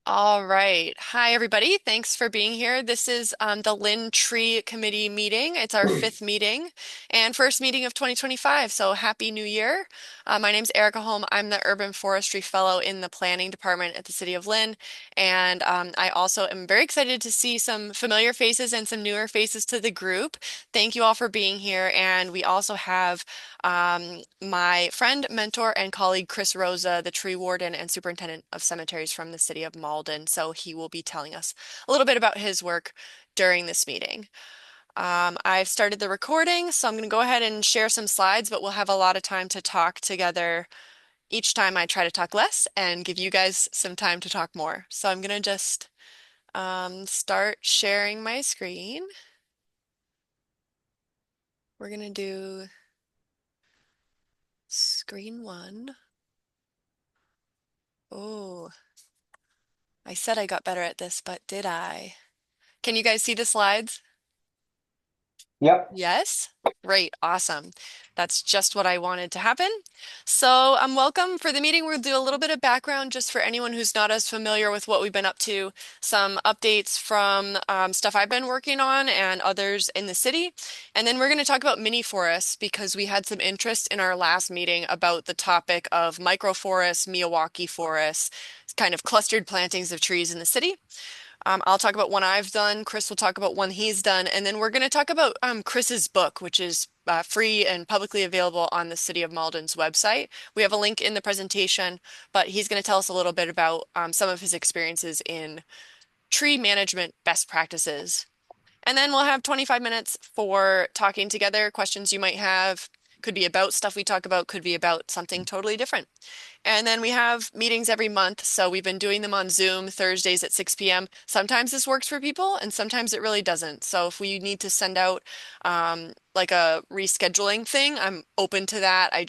All right. Hi, everybody. Thanks for being here. This is the Lynn Tree Committee meeting. It's our fifth meeting and first meeting of 2025. So happy New Year. My name's Erica Holm. I'm the Urban Forestry Fellow in the Planning Department at the City of Lynn. And I also am very excited to see some familiar faces and some newer faces to the group. Thank you all for being here. And we also have my friend, mentor, and colleague, Chris Rosa, the tree warden and superintendent of cemeteries from the city of Malden. So he will be telling us a little bit about his work during this meeting. I've started the recording, so I'm going to go ahead and share some slides, but we'll have a lot of time to talk together. Each time I try to talk less and give you guys some time to talk more. So I'm going to just start sharing my screen. We're going to do screen one. Oh, I said I got better at this, but did I? Can you guys see the slides? Yep. Yes? Great, awesome. That's just what I wanted to happen. So, welcome for the meeting. We'll do a little bit of background just for anyone who's not as familiar with what we've been up to, some updates from stuff I've been working on and others in the city. And then we're going to talk about mini forests because we had some interest in our last meeting about the topic of microforests, Miyawaki forests, kind of clustered plantings of trees in the city. I'll talk about one I've done. Chris will talk about one he's done. And then we're going to talk about Chris's book, which is free and publicly available on the City of Malden's website. We have a link in the presentation, but he's going to tell us a little bit about some of his experiences in tree management best practices. And then we'll have 25 minutes for talking together, questions you might have. Could be about stuff we talk about, could be about something totally different. And then we have meetings every month. So we've been doing them on Zoom Thursdays at 6 p.m. Sometimes this works for people and sometimes it really doesn't. So if we need to send out like a rescheduling thing, I'm open to that. I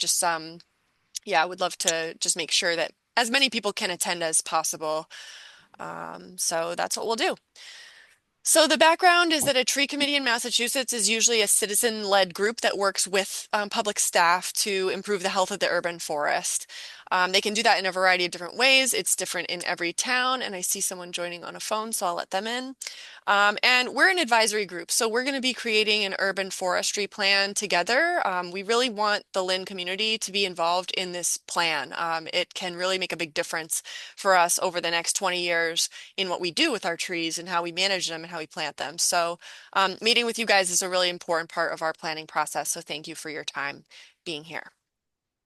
would love to just make sure that as many people can attend as possible. So that's what we'll do. So the background is that a tree committee in Massachusetts is usually a citizen-led group that works with public staff to improve the health of the urban forest. They can do that in a variety of different ways. It's different in every town, and I see someone joining on a phone, so I'll let them in. And we're an advisory group, so we're going to be creating an urban forestry plan together. We really want the Lynn community to be involved in this plan. It can really make a big difference for us over the next 20 years in what we do with our trees and how we manage them and how we plant them. So meeting with you guys is a really important part of our planning process. So thank you for your time being here.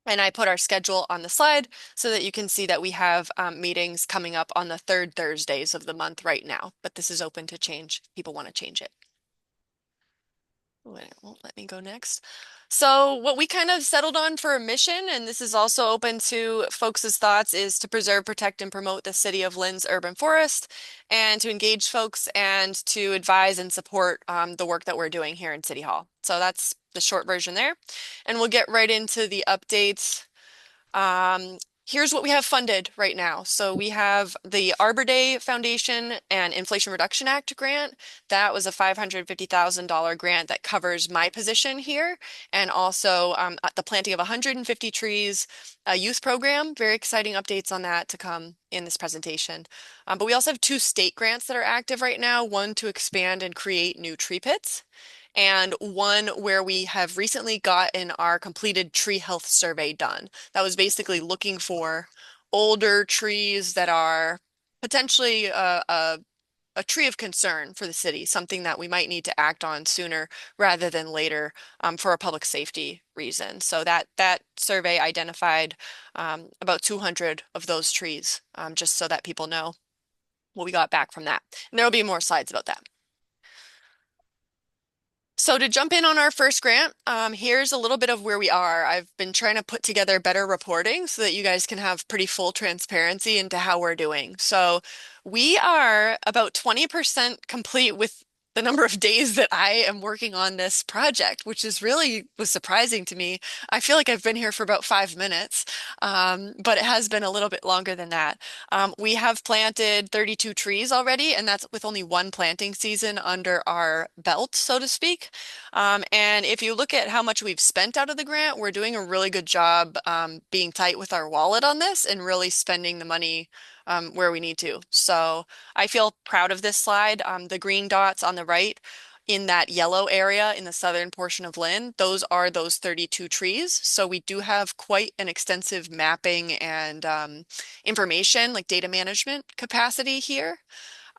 And I put our schedule on the slide so that you can see that we have meetings coming up on the third Thursdays of the month right now, but this is open to change. People want to change it. Oh, it won't let me go next. So what we kind of settled on for a mission, and this is also open to folks' thoughts, is to preserve, protect, and promote the City of Lynn's urban forest and to engage folks and to advise and support the work that we're doing here in City Hall. So that's the short version there. And we'll get right into the updates. Here's what we have funded right now. So we have the Arbor Day Foundation and Inflation Reduction Act grant. That was a $550,000 grant that covers my position here, and also the planting of 150 trees, a youth program. Very exciting updates on that to come in this presentation. But we also have two state grants that are active right now, one to expand and create new tree pits, and one where we have recently gotten our completed tree health survey done. That was basically looking for older trees that are potentially a tree of concern for the city, something that we might need to act on sooner rather than later for a public safety reason. So that survey identified about 200 of those trees, just so that people know what we got back from that. And there will be more slides about that. So to jump in on our first grant, here's a little bit of where we are. I've been trying to put together better reporting so that you guys can have pretty full transparency into how we're doing. So we are about 20% complete with the number of days that I am working on this project, which is really was surprising to me. I feel like I've been here for about 5 minutes, but it has been a little bit longer than that. We have planted 32 trees already, and that's with only one planting season under our belt, so to speak. And if you look at how much we've spent out of the grant, we're doing a really good job being tight with our wallet on this and really spending the money where we need to. So I feel proud of this slide. The green dots on the right in that yellow area in the southern portion of Lynn, those are those 32 trees. So we do have quite an extensive mapping and information, like data management capacity here.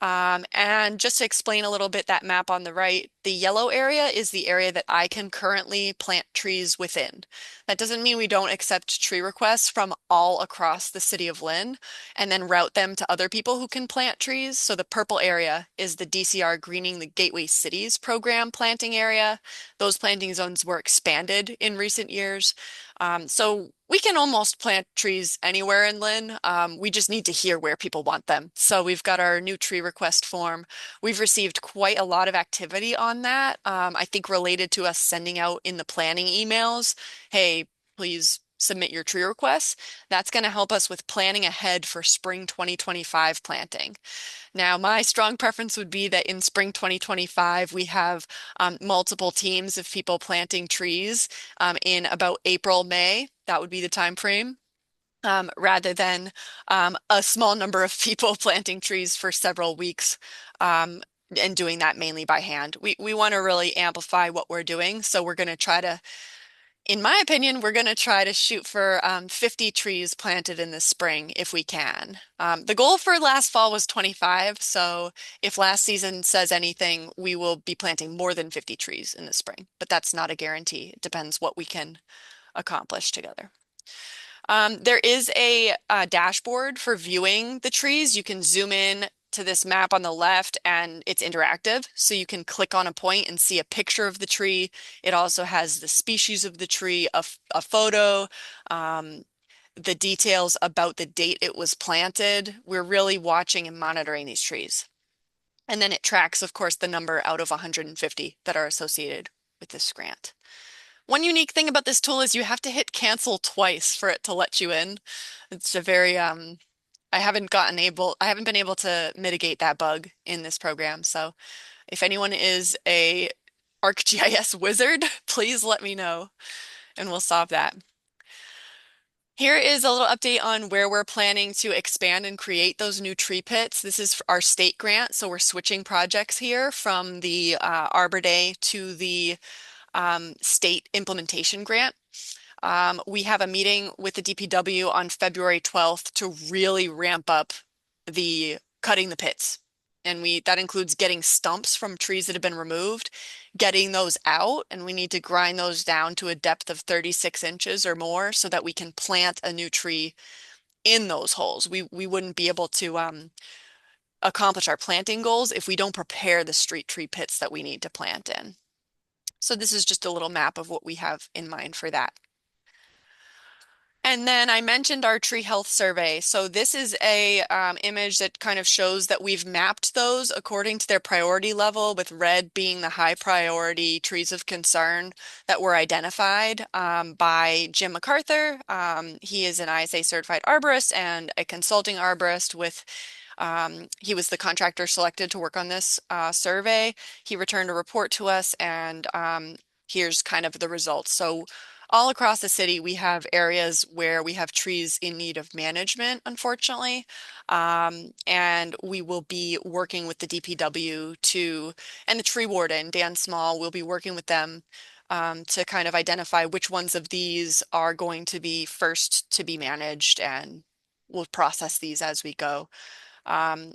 And just to explain a little bit, that map on the right, the yellow area is the area that I can currently plant trees within. That doesn't mean we don't accept tree requests from all across the city of Lynn and then route them to other people who can plant trees. So the purple area is the DCR Greening the Gateway Cities program planting area. Those planting zones were expanded in recent years. So we can almost plant trees anywhere in Lynn. We just need to hear where people want them. So we've got our new tree request form. We've received quite a lot of activity on that. I think related to us sending out in the planning emails, hey, please submit your tree requests. That's going to help us with planning ahead for spring 2025 planting. Now, my strong preference would be that in spring 2025, we have multiple teams of people planting trees in about April, May. That would be the time frame. Rather than a small number of people planting trees for several weeks and doing that mainly by hand. We want to really amplify what we're doing, so we're going to try to, in my opinion, we're going to try to shoot for 50 trees planted in the spring if we can. The goal for last fall was 25, so if last season says anything, we will be planting more than 50 trees in the spring, but that's not a guarantee. It depends what we can accomplish together. There is a dashboard for viewing the trees. You can zoom in to this map on the left and it's interactive. So you can click on a point and see a picture of the tree. It also has the species of the tree, a photo, um, the details about the date it was planted. We're really watching and monitoring these trees. And then it tracks, of course, the number out of 150 that are associated with this grant. One unique thing about this tool is you have to hit cancel twice for it to let you in. It's a very I haven't been able to mitigate that bug in this program. So if anyone is a ArcGIS wizard, please let me know and we'll solve that. Here is a little update on where we're planning to expand and create those new tree pits. This is our state grant, so we're switching projects here from the Arbor Day to the state implementation grant. We have a meeting with the DPW on February 12th to really ramp up the cutting the pits. And that includes getting stumps from trees that have been removed, getting those out, and we need to grind those down to a depth of 36 inches or more so that we can plant a new tree in those holes. We wouldn't be able to accomplish our planting goals if we don't prepare the street tree pits that we need to plant in. So this is just a little map of what we have in mind for that. And then I mentioned our tree health survey. So this is a image that kind of shows that we've mapped those according to their priority level, with red being the high priority trees of concern that were identified by Jim MacArthur. He is an ISA certified arborist and a consulting arborist with he was the contractor selected to work on this survey. He returned a report to us and here's kind of the results. So all across the city, we have areas where we have trees in need of management, unfortunately. And we will be working with the DPW and the tree warden, Dan Small, will be working with them to kind of identify which ones of these are going to be first to be managed, and we'll process these as we go. Um,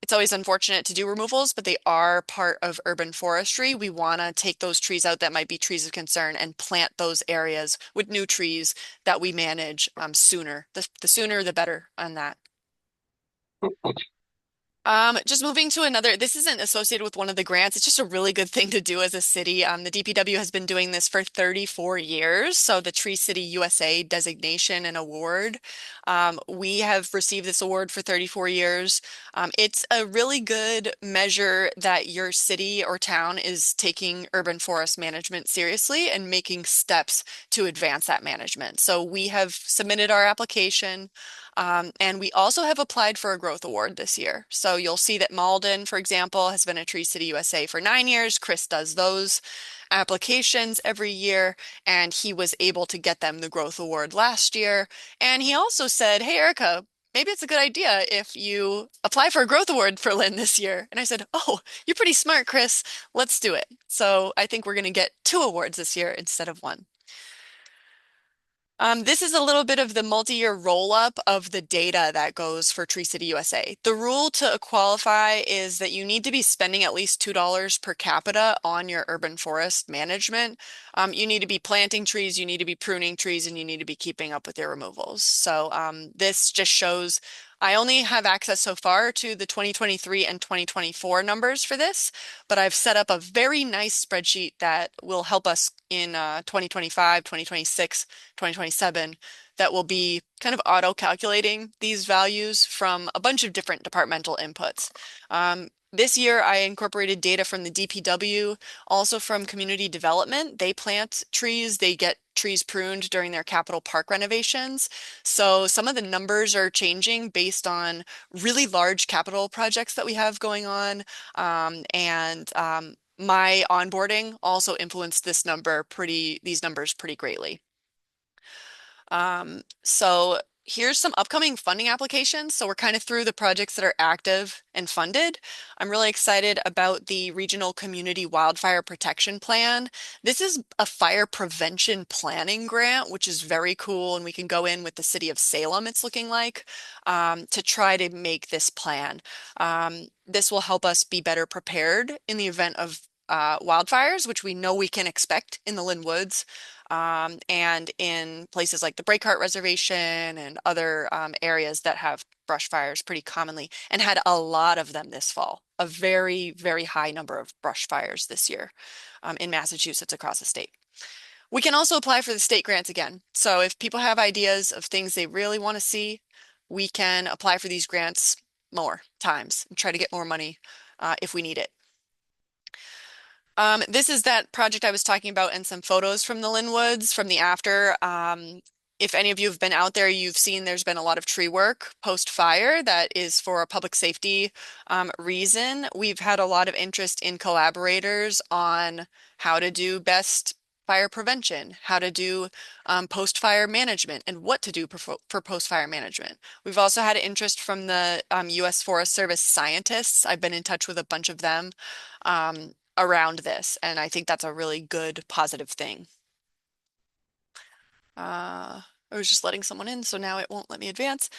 it's always unfortunate to do removals, but they are part of urban forestry. We want to take those trees out that might be trees of concern and plant those areas with new trees that we manage sooner. The sooner, the better on that. Just moving to another, this isn't associated with one of the grants. It's just a really good thing to do as a city. The DPW has been doing this for 34 years. So the Tree City USA designation and award. We have received this award for 34 years. It's a really good measure that your city or town is taking urban forest management seriously and making steps to advance that management. So we have submitted our application. And we also have applied for a growth award this year. So you'll see that Malden, for example, has been a Tree City USA for 9 years. Chris does those applications every year, and he was able to get them the growth award last year. And he also said, hey, Erica, maybe it's a good idea if you apply for a growth award for Lynn this year. And I said, oh, you're pretty smart, Chris. Let's do it. So I think we're going to get two awards this year instead of one. This is a little bit of the multi-year roll-up of the data that goes for Tree City USA. The rule to qualify is that you need to be spending at least $2 per capita on your urban forest management. You need to be planting trees, you need to be pruning trees, and you need to be keeping up with your removals. So this just shows I only have access so far to the 2023 and 2024 numbers for this, but I've set up a very nice spreadsheet that will help us in 2025, 2026, 2027 that will be kind of auto-calculating these values from a bunch of different departmental inputs. This year, I incorporated data from the DPW, also from community development. They plant trees, they get trees pruned during their capital park renovations. So some of the numbers are changing based on really large capital projects that we have going on. My onboarding also influenced these numbers pretty greatly. So here's some upcoming funding applications. So we're kind of through the projects that are active and funded. I'm really excited about the Regional Community Wildfire Protection Plan. This is a fire prevention planning grant, which is very cool. And we can go in with the city of Salem, it's looking like, to try to make this plan. This will help us be better prepared in the event of wildfires, which we know we can expect in the Lynn Woods and in places like the Breakheart Reservation and other areas that have brush fires pretty commonly and had a lot of them this fall, a very, very high number of brush fires this year in Massachusetts across the state. We can also apply for the state grants again. So if people have ideas of things they really want to see, we can apply for these grants more times and try to get more money if we need it. This is that project I was talking about and some photos from the Linwoods from the after. If any of you have been out there, you've seen there's been a lot of tree work post-fire that is for a public safety reason. We've had a lot of interest in collaborators on how to do best fire prevention, how to do post-fire management, and what to do for post-fire management. We've also had interest from the U.S. Forest Service scientists. I've been in touch with a bunch of them. Around this, and I think that's a really good positive thing. I was just letting someone in, so now it won't let me advance.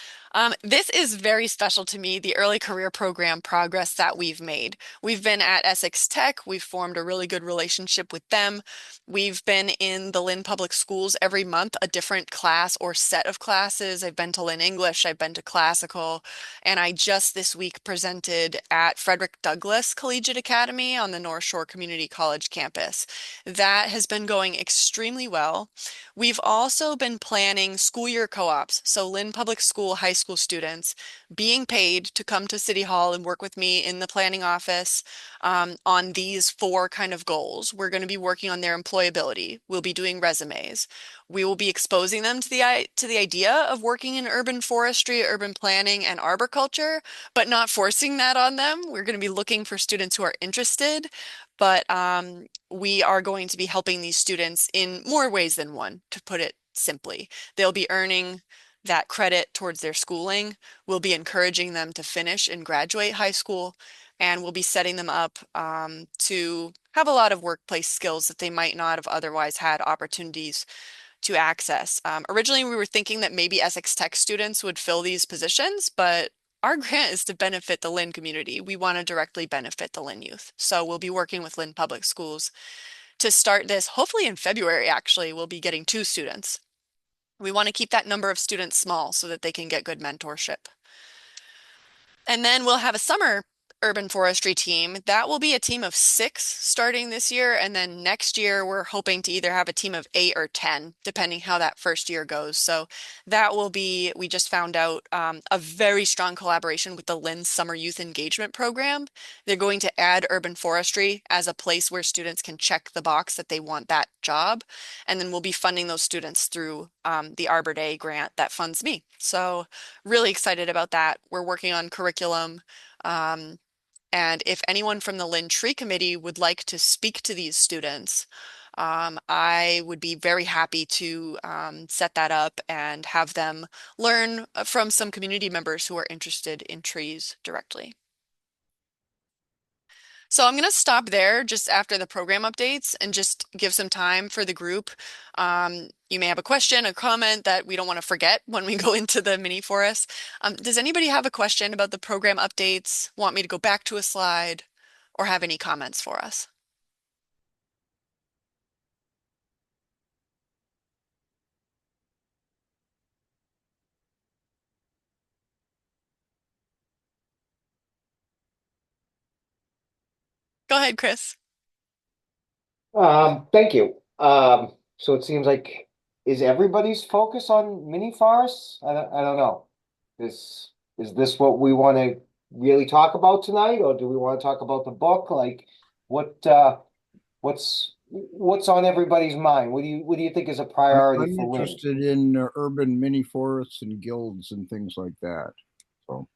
This is very special to me, the early career program progress that we've made. We've been at Essex Tech. We've formed a really good relationship with them. We've been in the Lynn Public Schools every month, a different class or set of classes. I've been to Lynn English, I've been to classical, and I just this week presented at Frederick Douglass Collegiate Academy on the North Shore Community College campus. That has been going extremely well. We've also been planning school year co-ops, so Lynn Public School high school students being paid to come to City Hall and work with me in the planning office on these four kind of goals. We're going to be working on their employability. We'll be doing resumes. We will be exposing them to the idea of working in urban forestry, urban planning, and arboriculture, but not forcing that on them. We're going to be looking for students who are interested, but we are going to be helping these students in more ways than one, to put it simply. They'll be earning that credit towards their schooling. We'll be encouraging them to finish and graduate high school, and we'll be setting them up to have a lot of workplace skills that they might not have otherwise had opportunities to access. Originally, we were thinking that maybe Essex Tech students would fill these positions, but our grant is to benefit the Lynn community. We want to directly benefit the Lynn youth. So we'll be working with Lynn Public Schools to start this. Hopefully in February, actually, we'll be getting 2 students. We want to keep that number of students small so that they can get good mentorship. And then we'll have a summer urban forestry team. That will be a team of 6 starting this year. And then next year, we're hoping to either have a team of 8 or 10, depending how that first year goes. So that will be, we just found out a very strong collaboration with the Lynn Summer Youth Engagement Program. They're going to add urban forestry as a place where students can check the box that they want that job. And then we'll be funding those students through the Arbor Day grant that funds me. So really excited about that. We're working on curriculum. And if anyone from the Lynn Tree Committee would like to speak to these students, I would be very happy to set that up and have them learn from some community members who are interested in trees directly. So I'm going to stop there just after the program updates and just give some time for the group. You may have a question, a comment that we don't want to forget when we go into the mini forest. Does anybody have a question about the program updates? Want me to go back to a slide or have any comments for us? Go ahead, Chris. Thank you. So it seems like is everybody's focus on mini forests? I don't know. Is this what we want to really talk about tonight, or do we want to talk about the book? Like, what what's on everybody's mind? What do you think is a priority I'm for Lynn? interested in urban mini forests and guilds and things like that. So,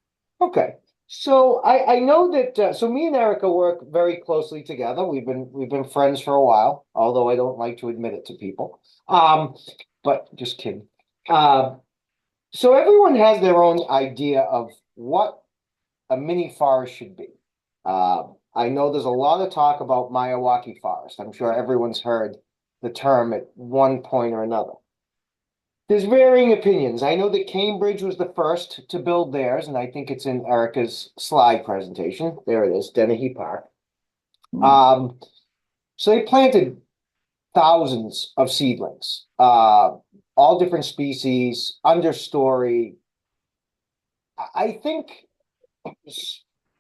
Okay. So I know that so me and Erica work very closely together. We've been friends for a while, although I don't like to admit it to people. Um, but just kidding. Uh, so everyone has their own idea of what a mini forest should be. I know there's a lot of talk about Miyawaki forest. I'm sure everyone's heard the term at one point or another. There's varying opinions. I know that Cambridge was the first to build theirs, and I think it's in Erica's slide presentation. There it is, Dennehy Park. hmm. Um, so they planted thousands of seedlings, all different species, understory. I think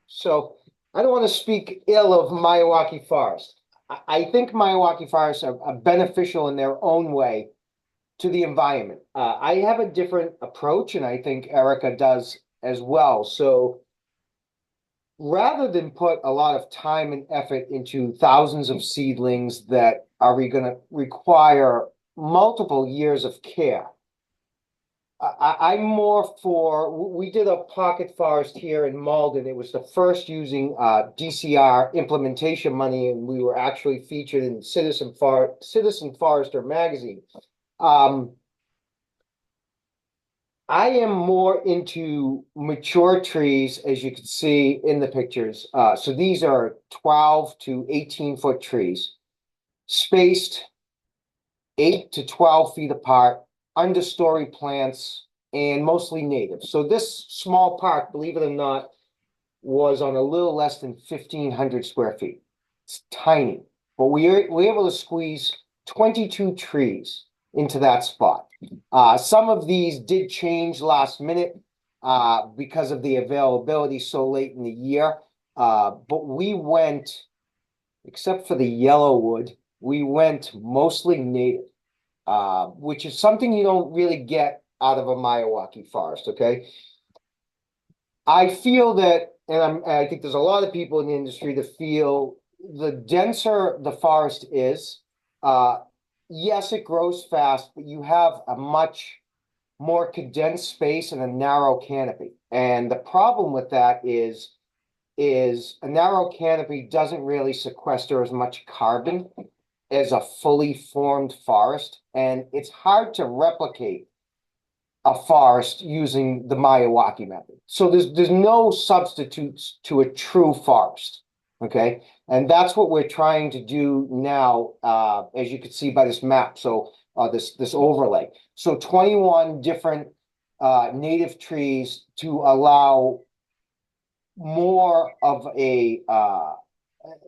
so. I don't want to speak ill of Miyawaki Forest. I think Miyawaki forests are beneficial in their own way to the environment. I have a different approach, and I think Erica does as well. So rather than put a lot of time and effort into thousands of seedlings that are going to require multiple years of care, I'm more for, we did a pocket forest here in Malden. It was the first using DCR implementation money, and we were actually featured in Citizen Forester magazine. Um, I am more into mature trees, as you can see in the pictures. So these are 12 to 18-foot trees, spaced 8 to 12 feet apart, understory plants, and mostly native. So this small park, believe it or not, was on a little less than 1,500 square feet. It's tiny, but we were able to squeeze 22 trees into that spot. Some of these did change last minute because of the availability so late in the year. But we went, except for the yellow wood, we went mostly native, which is something you don't really get out of a Miyawaki forest, okay? I feel that, I think there's a lot of people in the industry that feel the denser the forest is, uh, yes, it grows fast, but you have a much more condensed space and a narrow canopy. And the problem with that is a narrow canopy doesn't really sequester as much carbon as a fully formed forest, and it's hard to replicate a forest using the Miyawaki method. So there's no substitutes to a true forest. Okay. And that's what we're trying to do now, as you can see by this map. So this overlay. So 21 different native trees to allow more of a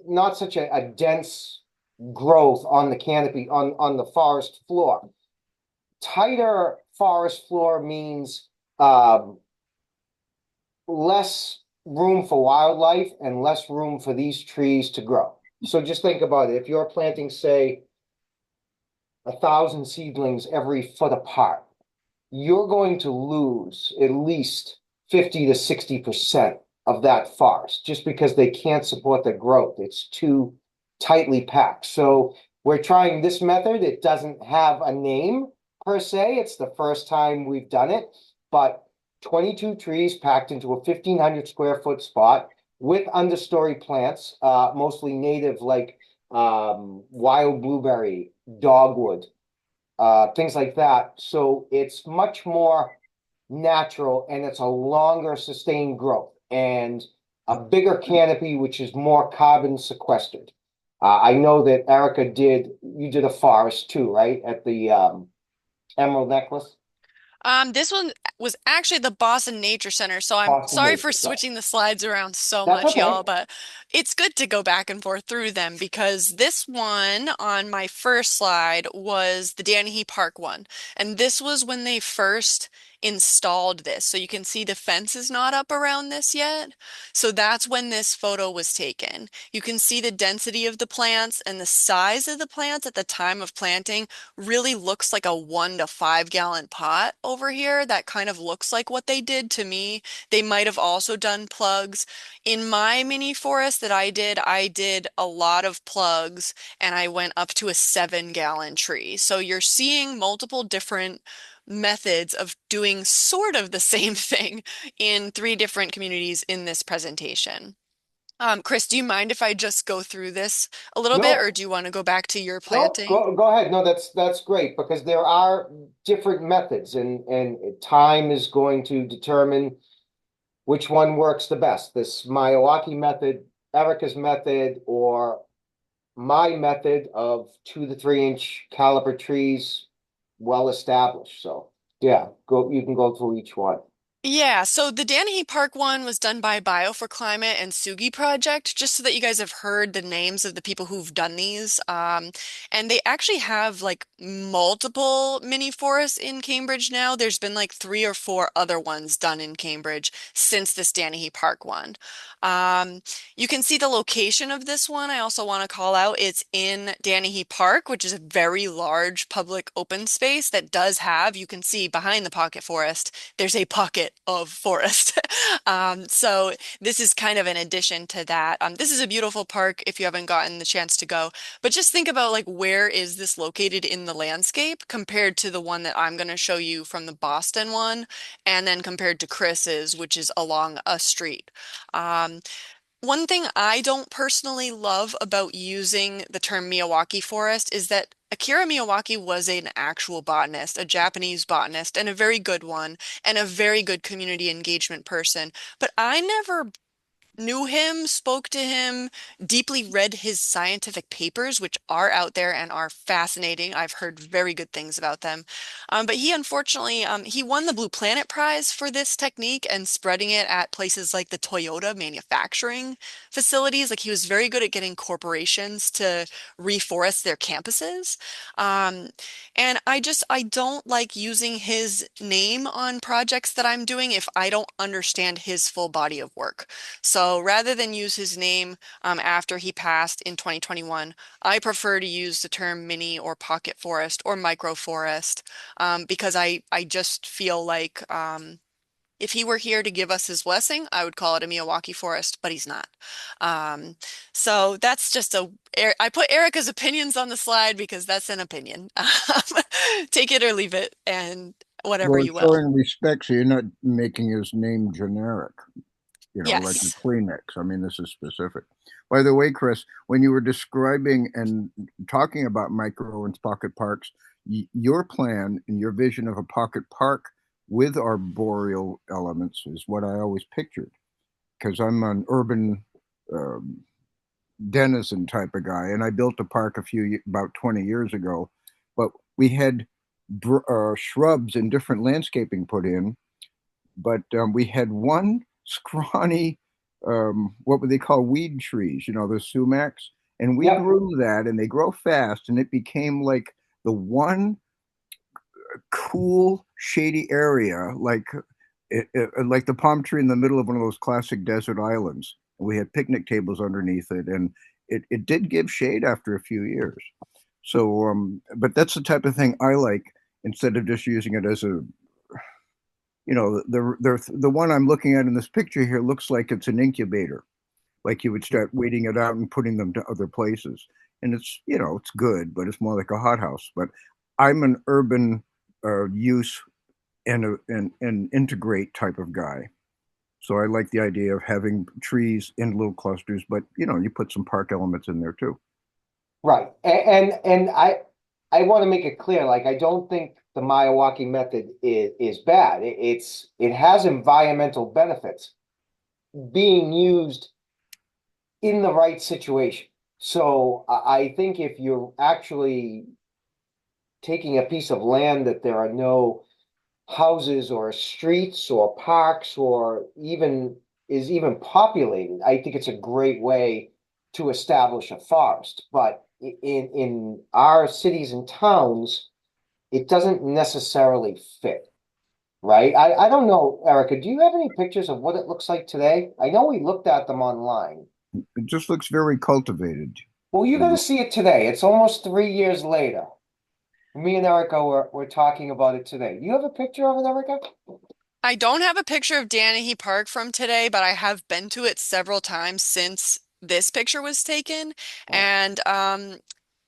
not such a dense growth on the canopy on the forest floor. Tighter forest floor means less room for wildlife and less room for these trees to grow. So just think about it. If you're planting, say, 1,000 seedlings every foot apart, you're going to lose at least 50 to 60% of that forest just because they can't support the growth. It's too tightly packed. So we're trying this method. It doesn't have a name per se. It's the first time we've done it, but 22 trees packed into a 1,500 square foot spot with understory plants, mostly native like wild blueberry, dogwood, things like that. So it's much more natural and it's a longer sustained growth and a bigger canopy, which is more carbon sequestered. I know that you did a forest too, right? At the Emerald Necklace, This one was actually the Boston Nature Center, so I'm Boston sorry for Nature. Right. switching the slides around so That's much, okay. y'all, but it's good to go back and forth through them because this one on my first slide was the Danahy Park one. And this was when they first installed this. So you can see the fence is not up around this yet. So that's when this photo was taken. You can see the density of the plants and the size of the plants at the time of planting really looks like a 1 to 5 gallon pot over here. That kind of looks like what they did to me. They might have also done plugs. In my mini forest that I did a lot of plugs and I went up to a 7 gallon tree. So you're seeing multiple different methods of doing sort of the same thing in 3 different communities in this presentation. Chris, do you mind if I just go through this a little bit, or No, do you want to go back to your no, planting? go ahead. No, that's great because there are different methods, and time is going to determine which one works the best. This Miyawaki method, Erica's method, or my method of 2 to 3 inch caliber trees, well established. So yeah, go. You can go through each one. Yeah, so the Danahy Park one was done by Bio for Climate and Sugi Project, just so that you guys have heard the names of the people who've done these. And they actually have like multiple mini forests in Cambridge now. There's been like 3 or 4 other ones done in Cambridge since this Danahy Park one. Um, you can see the location of this one. I also want to call out it's in Danahy Park, which is a very large public open space that does have, you can see behind the pocket forest there's a pocket of forest. So this is kind of an addition to that. This is a beautiful park if you haven't gotten the chance to go, but just think about like where is this located in the landscape compared to the one that I'm going to show you from the Boston one, and then compared to Chris's, which is along a street. Um, One thing I don't personally love about using the term Miyawaki forest is that Akira Miyawaki was an actual botanist, a Japanese botanist, and a very good one, and a very good community engagement person. But I never knew him, spoke to him, deeply read his scientific papers, which are out there and are fascinating. I've heard very good things about them. But he unfortunately, he won the Blue Planet Prize for this technique and spreading it at places like the Toyota manufacturing facilities. Like he was very good at getting corporations to reforest their campuses. Um, and I don't like using his name on projects that I'm doing if I don't understand his full body of work. So rather than use his name after he passed in 2021, I prefer to use the term mini or pocket forest or micro forest because I just feel like if he were here to give us his blessing, I would call it a Miyawaki forest, but he's not. Um, so that's just I put Erica's opinions on the slide because that's an opinion. Take it or leave it and whatever Well, you will. showing respect, so you're not making his name generic, like a Yes. Kleenex. I mean, this is specific. By the way, Chris, when you were describing and talking about micro and pocket parks, your plan and your vision of a pocket park with arboreal elements is what I always pictured because I'm an urban um, denizen type of guy, and I built a park about 20 years ago, but we had shrubs and different landscaping put in, but we had one scrawny, what would they call weed trees, the sumacs, and we Yep. grew that, and they grow fast, and it became like the one cool, shady area, like the palm tree in the middle of one of those classic desert islands. We had picnic tables underneath it, and it did give shade after a few years. So, but that's the type of thing I like instead of just using it as the one I'm looking at in this picture here looks like it's an incubator. Like you would start weeding it out and putting them to other places. And it's good, but it's more like a hothouse. But I'm an urban use and integrate type of guy. So I like the idea of having trees in little clusters, but you put some park elements in there too. Right. And I want to make it clear, like I don't think the Miyawaki method is bad. It has environmental benefits being used in the right situation. So I think if you're actually taking a piece of land that there are no houses or streets or parks or even is even populated, I think it's a great way to establish a forest. But in our cities and towns, it doesn't necessarily fit, right? I don't know, Erica, do you have any pictures of what it looks like today? I know we looked at them online. It just looks very cultivated. Well, you're going Uh, to see it today. It's almost 3 years later. Me and Erica were talking about it today. You have a picture of it, Erica? I don't have a picture of Danahy Park from today, but I have been to it several times since this picture was taken. Oh, And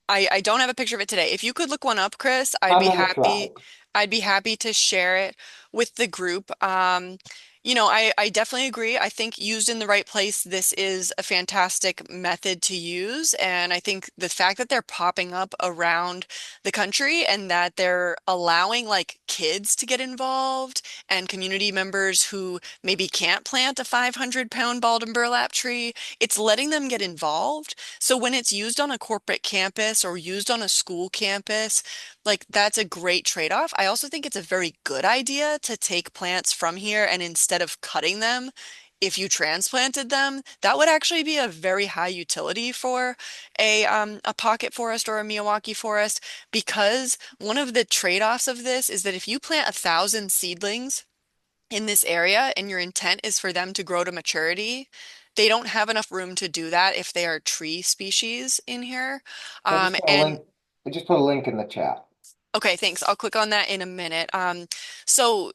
I don't have a picture of it today. If you could look one up, Chris, I'm gonna try. I'd be happy to share it with the group. I definitely agree. I think used in the right place, this is a fantastic method to use. And I think the fact that they're popping up around the country and that they're allowing like kids to get involved and community members who maybe can't plant a 500-pound balled burlap tree, it's letting them get involved. So when it's used on a corporate campus or used on a school campus, like that's a great trade-off. I also think it's a very good idea to take plants from here and instead of cutting them, if you transplanted them, that would actually be a very high utility for a pocket forest or a Miyawaki forest because one of the trade-offs of this is that if you plant 1,000 seedlings in this area and your intent is for them to grow to maturity, they don't have enough room to do that if they are tree species in here. I just put a And link. I just put a link in the chat. Okay, thanks. I'll click on that in a minute. So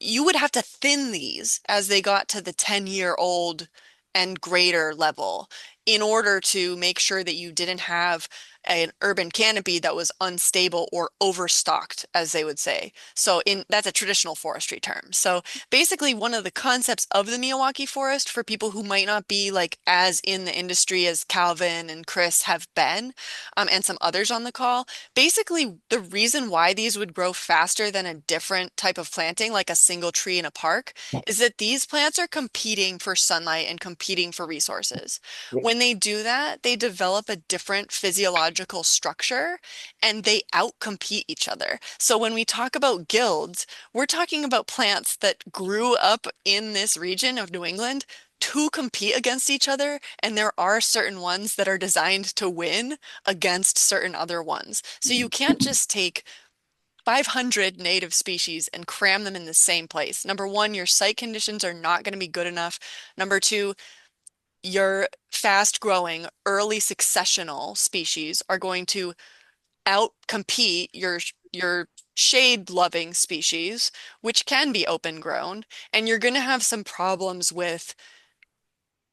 you would have to thin these as they got to the 10-year-old and greater level in order to make sure that you didn't have an urban canopy that was unstable or overstocked, as they would say. So in that's a traditional forestry term. So basically one of the concepts of the Miyawaki forest for people who might not be like as in the industry as Calvin and Chris have been, and some others on the call. Basically, the reason why these would grow faster than a different type of planting, like a single tree in a park, is that these plants are competing for sunlight and competing for resources. Yeah. When they do that, they develop a different physiological structure and they outcompete each other. So when we talk about guilds, we're talking about plants that grew up in this region of New England to compete against each other, and there are certain ones that are designed to win against certain other ones. So you can't just take 500 native species and cram them in the same place. Number one, your site conditions are not going to be good enough. Number two, your fast growing, early successional species are going to outcompete your shade loving species, which can be open grown, and you're going to have some problems with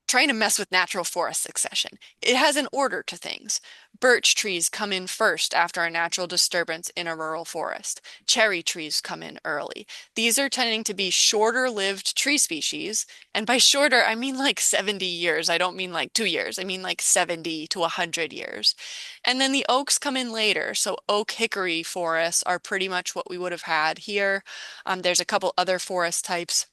trying to mess with natural forest succession. It has an order to things. Birch trees come in first after a natural disturbance in a rural forest. Cherry trees come in early. These are tending to be shorter lived tree species. And by shorter, I mean like 70 years. I don't mean like 2 years. I mean like 70 to 100 years. And then the oaks come in later. So oak hickory forests are pretty much what we would have had here. There's a couple other forest types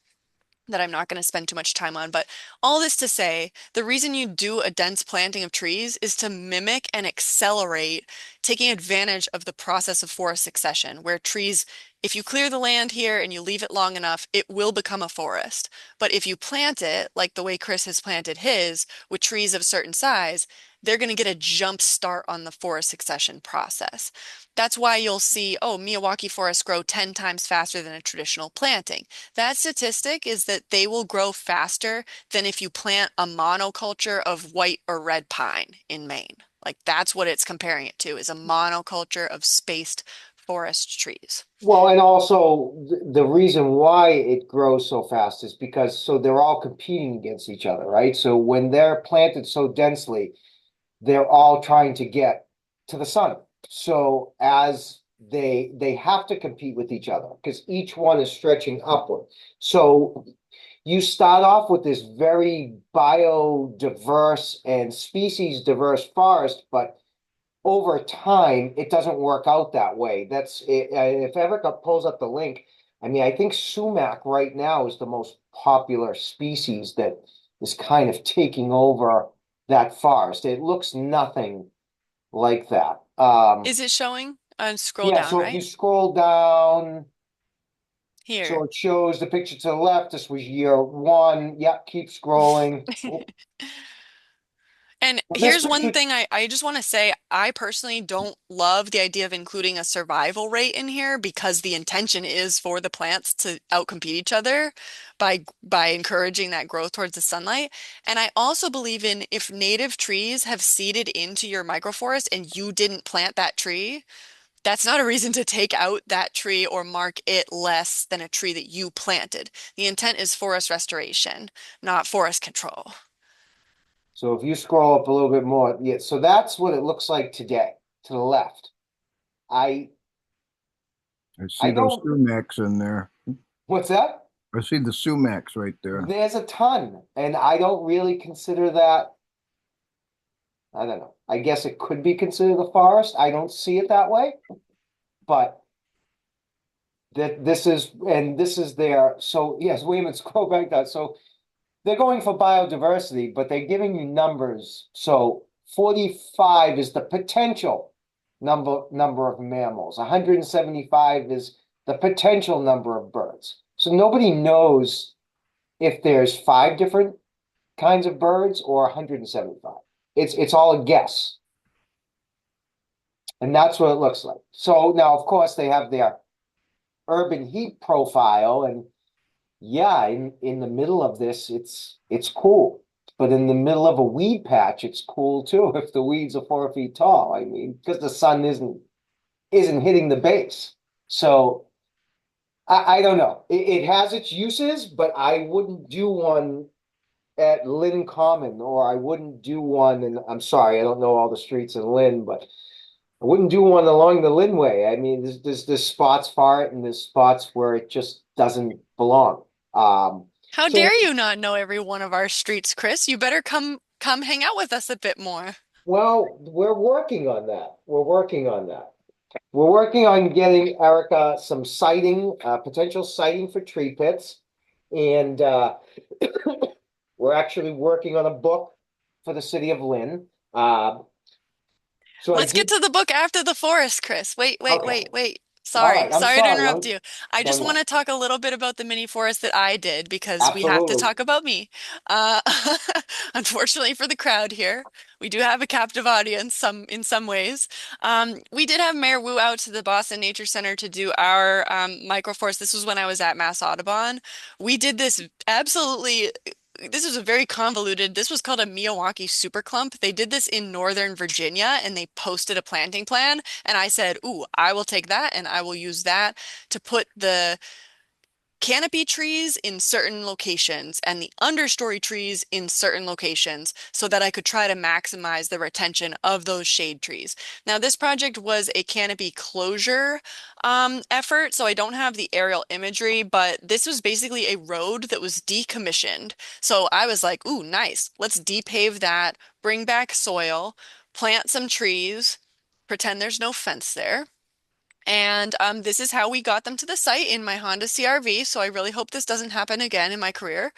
that I'm not going to spend too much time on. But all this to say, the reason you do a dense planting of trees is to mimic and accelerate taking advantage of the process of forest succession, where trees, if you clear the land here and you leave it long enough, it will become a forest. But if you plant it, like the way Chris has planted his, with trees of a certain size, they're going to get a jump start on the forest succession process. That's why you'll see, oh, Miyawaki forests grow 10 times faster than a traditional planting. That statistic is that they will grow faster than if you plant a monoculture of white or red pine in Maine. Like that's what it's comparing it to, is a monoculture of spaced forest trees. Well, and also the reason why it grows so fast is because so they're all competing against each other, right? So when they're planted so densely, they're all trying to get to the sun. So as they have to compete with each other because each one is stretching upward. So you start off with this very biodiverse and species diverse forest, but over time, it doesn't work out that way. That's it, if Erica pulls up the link. I mean, I think sumac right now is the most popular species that is kind of taking over that forest. It looks nothing like that. Is it showing? Scroll Yeah, down, so if you right? scroll down, so Here. it shows the picture to the left. This was year one. Yep, keep scrolling. Oh, And this here's one picture, thing I just want to say. I personally don't love the idea of including a survival rate in here because the intention is for the plants to outcompete each other by encouraging that growth towards the sunlight. And I also believe in if native trees have seeded into your microforest and you didn't plant that tree, that's not a reason to take out that tree or mark it less than a tree that you planted. The intent is forest restoration, not forest control. so if you scroll up a little bit more, yeah, so that's what it looks like today to the left. I I see I those don't, sumacs in there. what's that? I see the sumacs right there. There's a ton, and I don't really consider that, I don't know. I guess it could be considered a forest. I don't see it that way, but that this is their, so yes, wait a minute, scroll back down. So they're going for biodiversity, but they're giving you numbers. So 45 is the potential number of mammals. 175 is the potential number of birds. So nobody knows if there's five different kinds of birds or 175. It's all a guess. And that's what it looks like. So now, of course, they have their urban heat profile, and yeah, in the middle of this, it's cool. But in the middle of a weed patch, it's cool too if the weeds are 4 feet tall. I mean, because the sun isn't hitting the base. So I don't know. It has its uses, but I wouldn't do one at Lynn Common, or I wouldn't do one, and I'm sorry, I don't know all the streets in Lynn, but I wouldn't do one along the Linway. I mean, there's spots for it, and there's spots where it just doesn't belong. How So, dare you not know every one of our streets, Chris? You better come hang out with us a bit more. well, we're working on that. We're working on that. We're working on getting Erica some sighting, potential sighting for tree pits, and we're actually working on a book for the City of Lynn. So I Let's get did. to the book after the forest, Chris. Wait, wait, Okay. wait, wait. All Sorry, right. I'm sorry to sorry. interrupt you. I No, just want no. to talk a little bit about the mini forest that I did because we have to Absolutely. talk about me. Uh, unfortunately for the crowd here, we do have a captive audience in some ways. We did have Mayor Wu out to the Boston Nature Center to do our microforest. This was when I was at Mass Audubon. We did this absolutely this was a very convoluted, this was called a Miyawaki super clump. They did this in Northern Virginia and they posted a planting plan. And I said, ooh, I will take that and I will use that to put the canopy trees in certain locations and the understory trees in certain locations so that I could try to maximize the retention of those shade trees. Now, this project was a canopy closure effort, so I don't have the aerial imagery, but this was basically a road that was decommissioned. So I was like, ooh, nice. Let's depave that, bring back soil, plant some trees, pretend there's no fence there. And this is how we got them to the site in my Honda CRV. So I really hope this doesn't happen again in my career.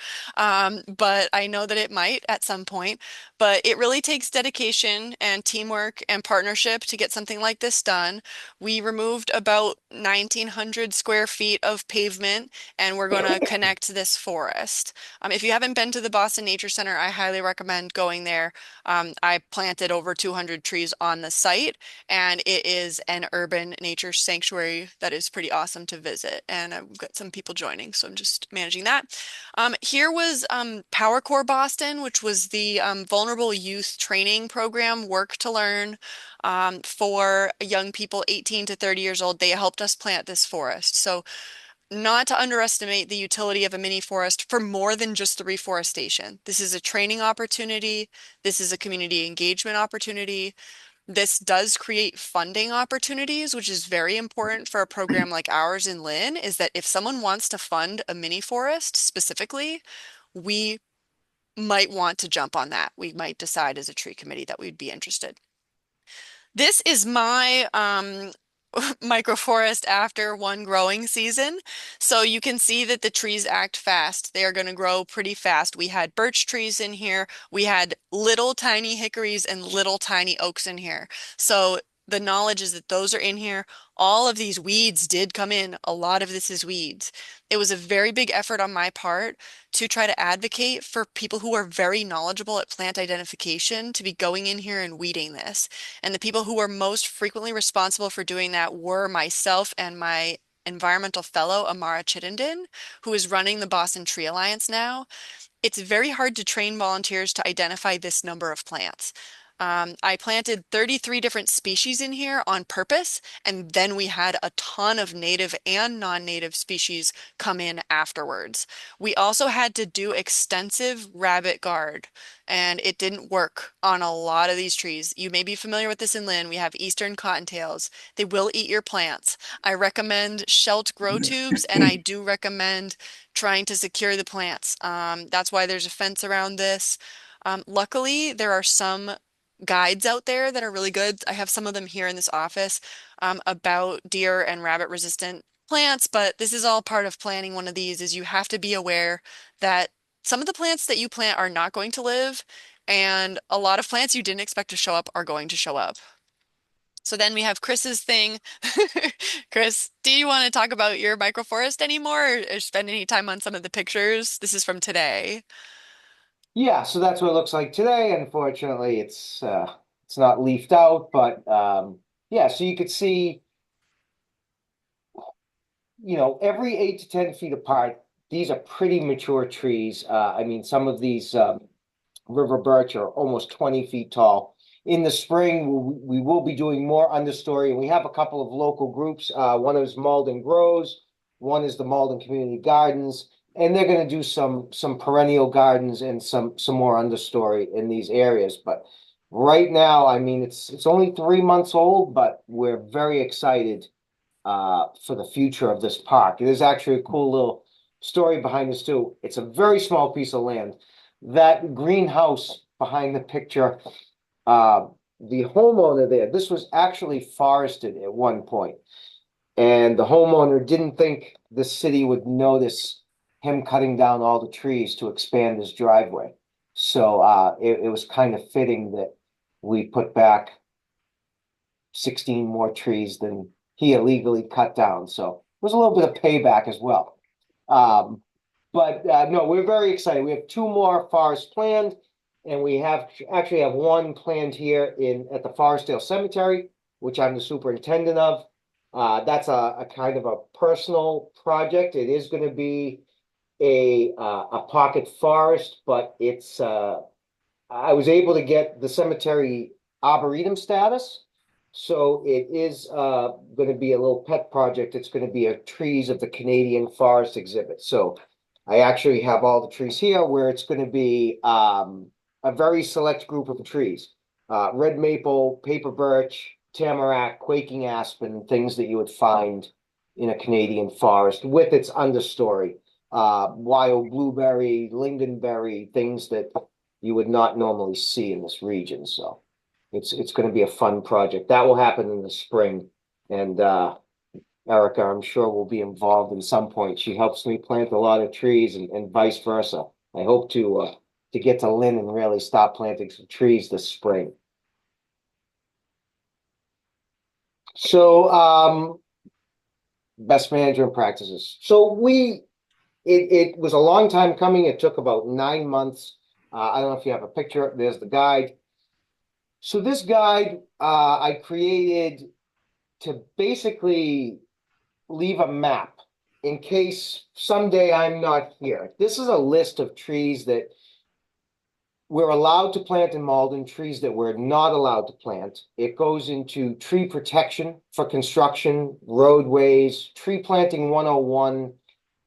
But I know that it might at some point. But it really takes dedication and teamwork and partnership to get something like this done. We removed about 1,900 square feet of pavement and we're going to connect this forest. If you haven't been to the Boston Nature Center, I highly recommend going there. I planted over 200 trees on the site and it is an urban nature sanctuary that is pretty awesome to visit. And I've got some people joining, so I'm just managing that. Here was Power Core Boston, which was the vulnerable youth training program, Work to Learn, for young people 18 to 30 years old. They helped us plant this forest. So not to underestimate the utility of a mini forest for more than just the reforestation. This is a training opportunity. This is a community engagement opportunity. This does create funding opportunities, which is very important for a program like ours in Lynn, is that if someone wants to fund a mini forest specifically, we might want to jump on that. We might decide as a tree committee that we'd be interested. This is my microforest after one growing season. So you can see that the trees act fast. They are going to grow pretty fast. We had birch trees in here. We had little tiny hickories and little tiny oaks in here. So the knowledge is that those are in here. All of these weeds did come in. A lot of this is weeds. It was a very big effort on my part to try to advocate for people who are very knowledgeable at plant identification to be going in here and weeding this. And the people who were most frequently responsible for doing that were myself and my environmental fellow, Amara Chittenden, who is running the Boston Tree Alliance now. It's very hard to train volunteers to identify this number of plants. I planted 33 different species in here on purpose, and then we had a ton of native and non-native species come in afterwards. We also had to do extensive rabbit guard, and it didn't work on a lot of these trees. You may be familiar with this in Lynn. We have eastern cottontails. They will eat your plants. I recommend shelved grow tubes, and I do recommend trying to secure the plants. That's why there's a fence around this. Luckily, there are some guides out there that are really good. I have some of them here in this office about deer and rabbit resistant plants, but this is all part of planting one of these is you have to be aware that some of the plants that you plant are not going to live, and a lot of plants you didn't expect to show up are going to show up. So then we have Chris's thing. Chris, do you want to talk about your microforest anymore or spend any time on some of the pictures? This is from today. Yeah, so that's what it looks like today. Unfortunately, it's not leafed out, but yeah, so you could see, every 8 to 10 feet apart, these are pretty mature trees. I mean, some of these river birch are almost 20 feet tall. In the spring, we will be doing more understory, and we have a couple of local groups. One is Malden Grows, one is the Malden Community Gardens, and they're going to do some perennial gardens and some more understory in these areas. But right now, I mean, it's only 3 months old, but we're very excited for the future of this park. It is actually a cool little story behind this too. It's a very small piece of land. That greenhouse behind the picture, uh, the homeowner there, this was actually forested at one point, and the homeowner didn't think the city would notice him cutting down all the trees to expand his driveway. So it was kind of fitting that we put back 16 more trees than he illegally cut down. So it was a little bit of payback as well. Um, but no, we're very excited. We have two more forests planned, and we actually have one planned here at the Forestdale Cemetery, which I'm the superintendent of. That's a kind of a personal project. It is going to be a pocket forest, but I was able to get the cemetery arboretum status. So it is going to be a little pet project. It's going to be a Trees of the Canadian Forest exhibit. So I actually have all the trees here where it's going to be a very select group of trees. Red maple, paper birch, tamarack, quaking aspen, things that you would find in a Canadian forest with its understory. Wild blueberry, lingonberry, things that you would not normally see in this region. So it's going to be a fun project. That will happen in the spring. And Erica, I'm sure, will be involved in some point. She helps me plant a lot of trees and vice versa. I hope to get to Lynn and really stop planting some trees this spring. So best management practices. So it was a long time coming. It took about 9 months. I don't know if you have a picture. There's the guide. So this guide I created to basically leave a map in case someday I'm not here. This is a list of trees that we're allowed to plant in Malden, trees that we're not allowed to plant. It goes into tree protection for construction, roadways, tree planting 101.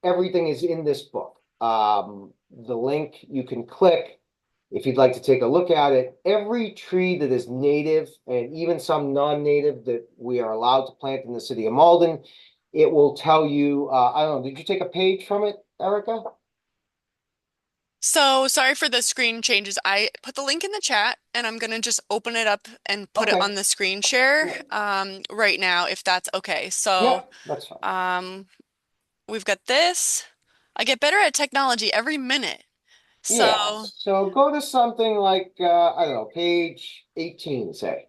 Everything is in this book. The link you can click if you'd like to take a look at it. Every tree that is native and even some non-native that we are allowed to plant in the city of Malden, it will tell you, I don't know, did you take a page from it, Erica? So sorry for the screen changes. I put the link in the chat and I'm gonna just open it up and put it Okay. on the screen share right now if that's okay. So Yep, that's fine. um, we've got this. I get better at technology every minute. Yeah, So so go to something like, I don't know, page 18, say.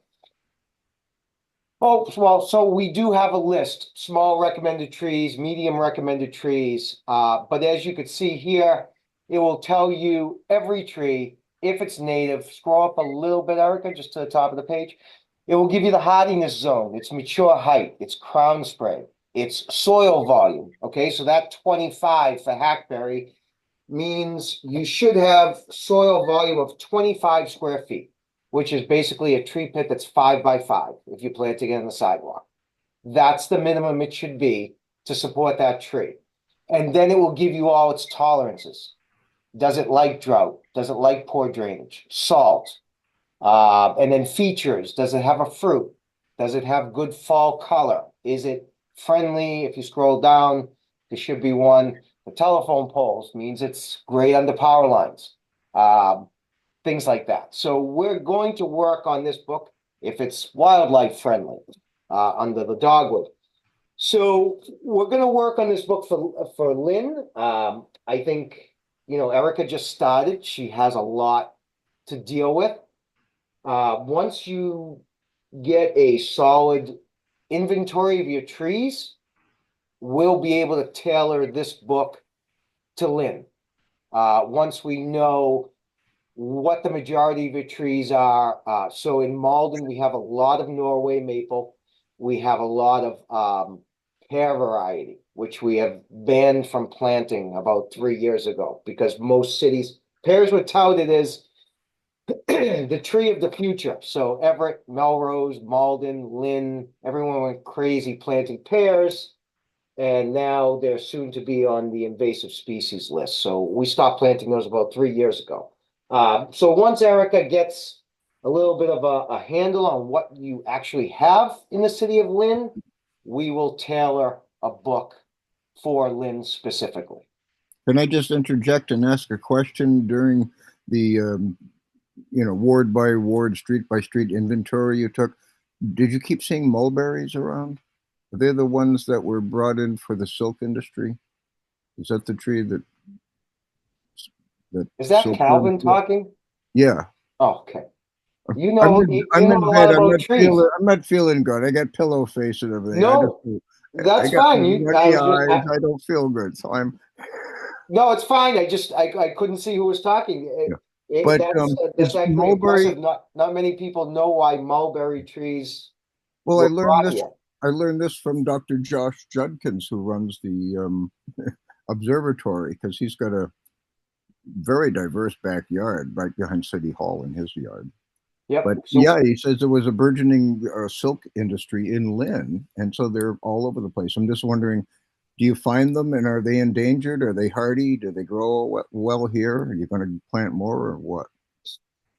Oh, well, so we do have a list, small recommended trees, medium recommended trees. But as you can see here, it will tell you every tree, if it's native. Scroll up a little bit, Erica, just to the top of the page. It will give you the hardiness zone, its mature height, its crown spread, its soil volume. Okay, so that 25 for hackberry means you should have soil volume of 25 square feet, which is basically a tree pit that's 5 by 5 if you plant it on the sidewalk. That's the minimum it should be to support that tree. And then it will give you all its tolerances. Does it like drought? Does it like poor drainage? Salt? And then features. Does it have a fruit? Does it have good fall color? Is it friendly? If you scroll down, there should be one. The telephone poles means it's great under power lines. Um, Things like that. So we're going to work on this book if it's wildlife friendly under the dogwood. So we're going to work on this book for Lynn. I think Erica just started. She has a lot to deal with. Once you get a solid inventory of your trees, we'll be able to tailor this book to Lynn. Once we know what the majority of your trees are. So in Malden, we have a lot of Norway maple. We have a lot of pear variety, which we have banned from planting about 3 years ago because most cities, pears were touted as the tree of the future. So Everett, Melrose, Malden, Lynn, everyone went crazy planting pears. And now they're soon to be on the invasive species list. So we stopped planting those about 3 years ago. So once Erica gets a little bit of a handle on what you actually have in the city of Lynn, we will tailor a book for Lynn specifically. Can I just interject and ask a question during the ward by ward, street by street inventory you took? Did you keep seeing mulberries around? Are they the ones that were brought in for the silk industry? Is that the tree that Is that silkworms? Calvin talking? Yeah. Oh, okay. I'm in, You I'm know in a bed. lot about trees. I'm not feeling good. I got pillow face and everything. No, I that's got fine. these You, I muggy was just, eyes. I don't feel good. So I'm, no, it's fine. I couldn't see who was talking. yeah. But That's is actually mulberry, impressive. Not many people know why mulberry trees well, were brought here. I learned this from Dr. Josh Judkins, who runs the observatory, because he's got a very diverse backyard right behind City Hall in his yard. Yep. But So yeah, he says there was a burgeoning silk industry in Lynn, and so they're all over the place. I'm just wondering, do you find them, and are they endangered? Are they hardy? Do they grow well here? Are you going to plant more, or what?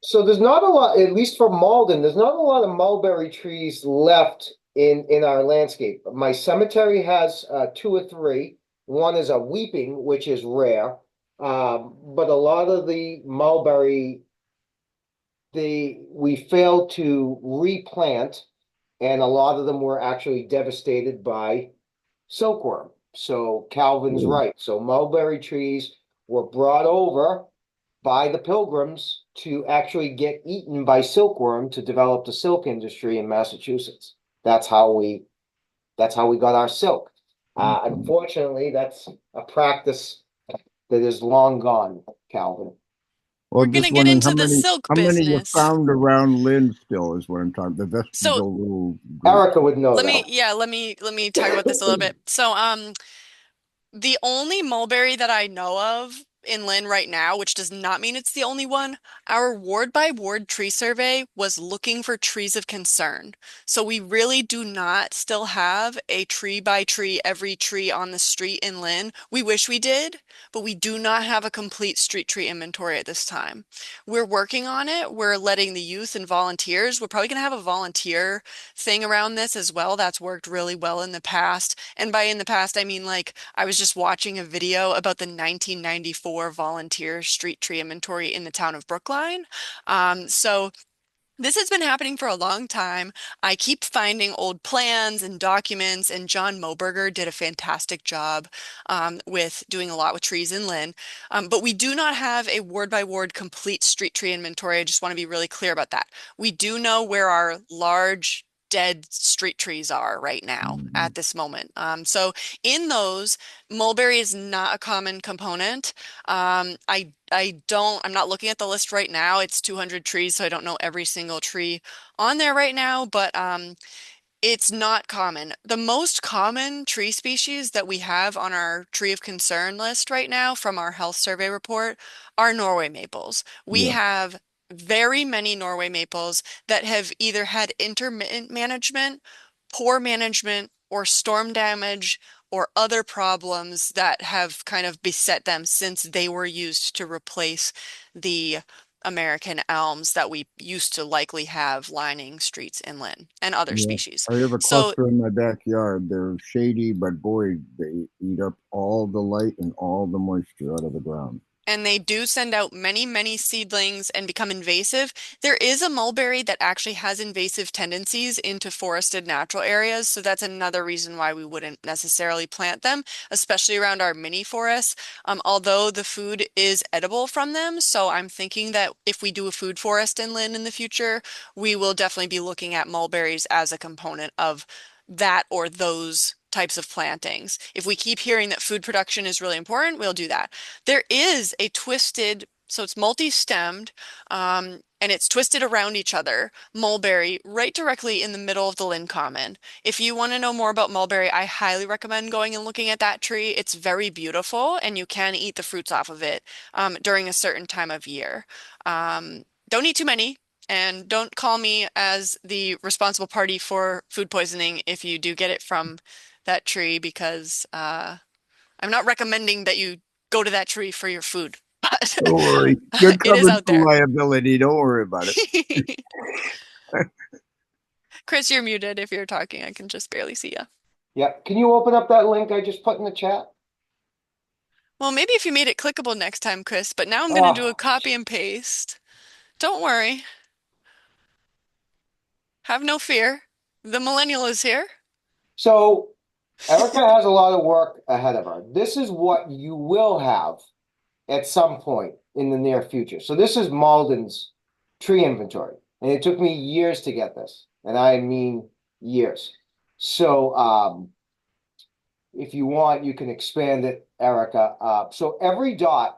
so there's not a lot, at least for Malden, there's not a lot of mulberry trees left in our landscape. My cemetery has two or three. One is a weeping, which is rare. But a lot of the mulberry we failed to replant, and a lot of them were actually devastated by silkworm. So Calvin's Ooh. right. So mulberry trees were brought over by the pilgrims to actually get eaten by silkworm to develop the silk industry in Massachusetts. That's how we that's how we got our silk. Mhm. Unfortunately, that's a practice that is long gone, Calvin. Well, we're just gonna get wondering into the silk how many you business. found around Lynn still is what I'm talking. The So vestigial group. Erica would know let me talk about this a little bit. So the only mulberry that I know of in Lynn right now, which does not mean it's the only one, our ward by ward tree survey was looking for trees of concern. So we really do not still have a tree by tree, every tree on the street in Lynn. We wish we did, but we do not have a complete street tree inventory at this time. We're working on it. We're letting the youth and volunteers, we're probably going to have a volunteer thing around this as well. That's worked really well in the past. And by in the past, I mean like I was just watching a video about the 1994 for volunteer street tree inventory in the town of Brookline. So this has been happening for a long time. I keep finding old plans and documents, and John Moberger did a fantastic job with doing a lot with trees in Lynn. But we do not have a ward by ward complete street tree inventory. I just want to be really clear about that. We do know where our large dead street trees are right now Mhm. at this moment. So in those, mulberry is not a common component. I'm not looking at the list right now. It's 200 trees, so I don't know every single tree on there right now, but it's not common. The most common tree species that we have on our tree of concern list right now from our health survey report are Norway maples. We Yeah. have very many Norway maples that have either had intermittent management, poor management, or storm damage, or other problems that have kind of beset them since they were used to replace the American elms that we used to likely have lining streets in Lynn and other Yeah. species. I have a So cluster in my backyard. They're shady, but boy, they eat up all the light and all the moisture out of the ground. and they do send out many, many seedlings and become invasive. There is a mulberry that actually has invasive tendencies into forested natural areas, so that's another reason why we wouldn't necessarily plant them, especially around our mini forests. Although the food is edible from them, so I'm thinking that if we do a food forest in Lynn in the future, we will definitely be looking at mulberries as a component of that or those types of plantings. If we keep hearing that food production is really important, we'll do that. There is a twisted, so it's multi-stemmed, and it's twisted around each other, mulberry, right directly in the middle of the Lynn Common. If you want to know more about mulberry, I highly recommend going and looking at that tree. It's very beautiful, and you can eat the fruits off of it during a certain time of year. Don't eat too many. And don't call me as the responsible party for food poisoning if you do get it from that tree because I'm not recommending that you go to that tree for your food, but Don't worry. Good it is coverage out for there. liability. Don't worry about it. Chris, you're muted if you're talking. I can just barely see you. Yeah, can you open up that link I just put in the chat? Well, maybe if you made it clickable next time, Chris, but now I'm going to do a Oh, copy and paste. Don't worry. Have no fear. The millennial is here. so Erica has a lot of work ahead of her. This is what you will have at some point in the near future. So this is Malden's tree inventory, and it took me years to get this, and I mean years. So if you want, you can expand it, Erica. So every dot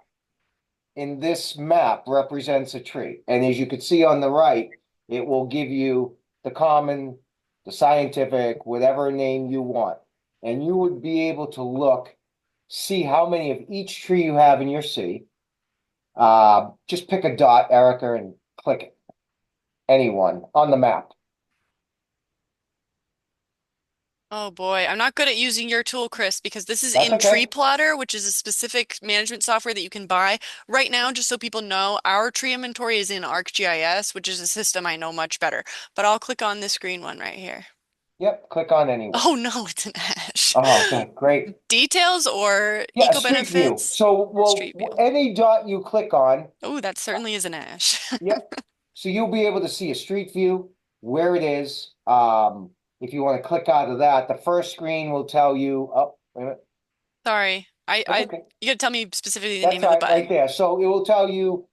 in this map represents a tree, and as you can see on the right, it will give you the common, the scientific, whatever name you want, and you would be able to look, see how many of each tree you have in your city. Just pick a dot, Erica, and click it. Anyone on the map. Oh boy, I'm not good at using your tool, Chris, because this is That's in Tree okay. Plotter, which is a specific management software that you can buy. Right now, just so people know, our tree inventory is in ArcGIS, which is a system I know much better. But I'll click on this green one right here. Yep, click on anyone. Oh no, it's an ash. Oh, okay, great. Details or Yeah, eco Street View. benefits? So, Street well, view. any dot you click on, Oh, that certainly is an ash. yep. So you'll be able to see a street view, where it is. If you want to click out of that, the first screen will tell you, oh, wait a minute. Sorry. That's okay. You gotta tell me specifically the That's name of all the right button. there. So it will tell you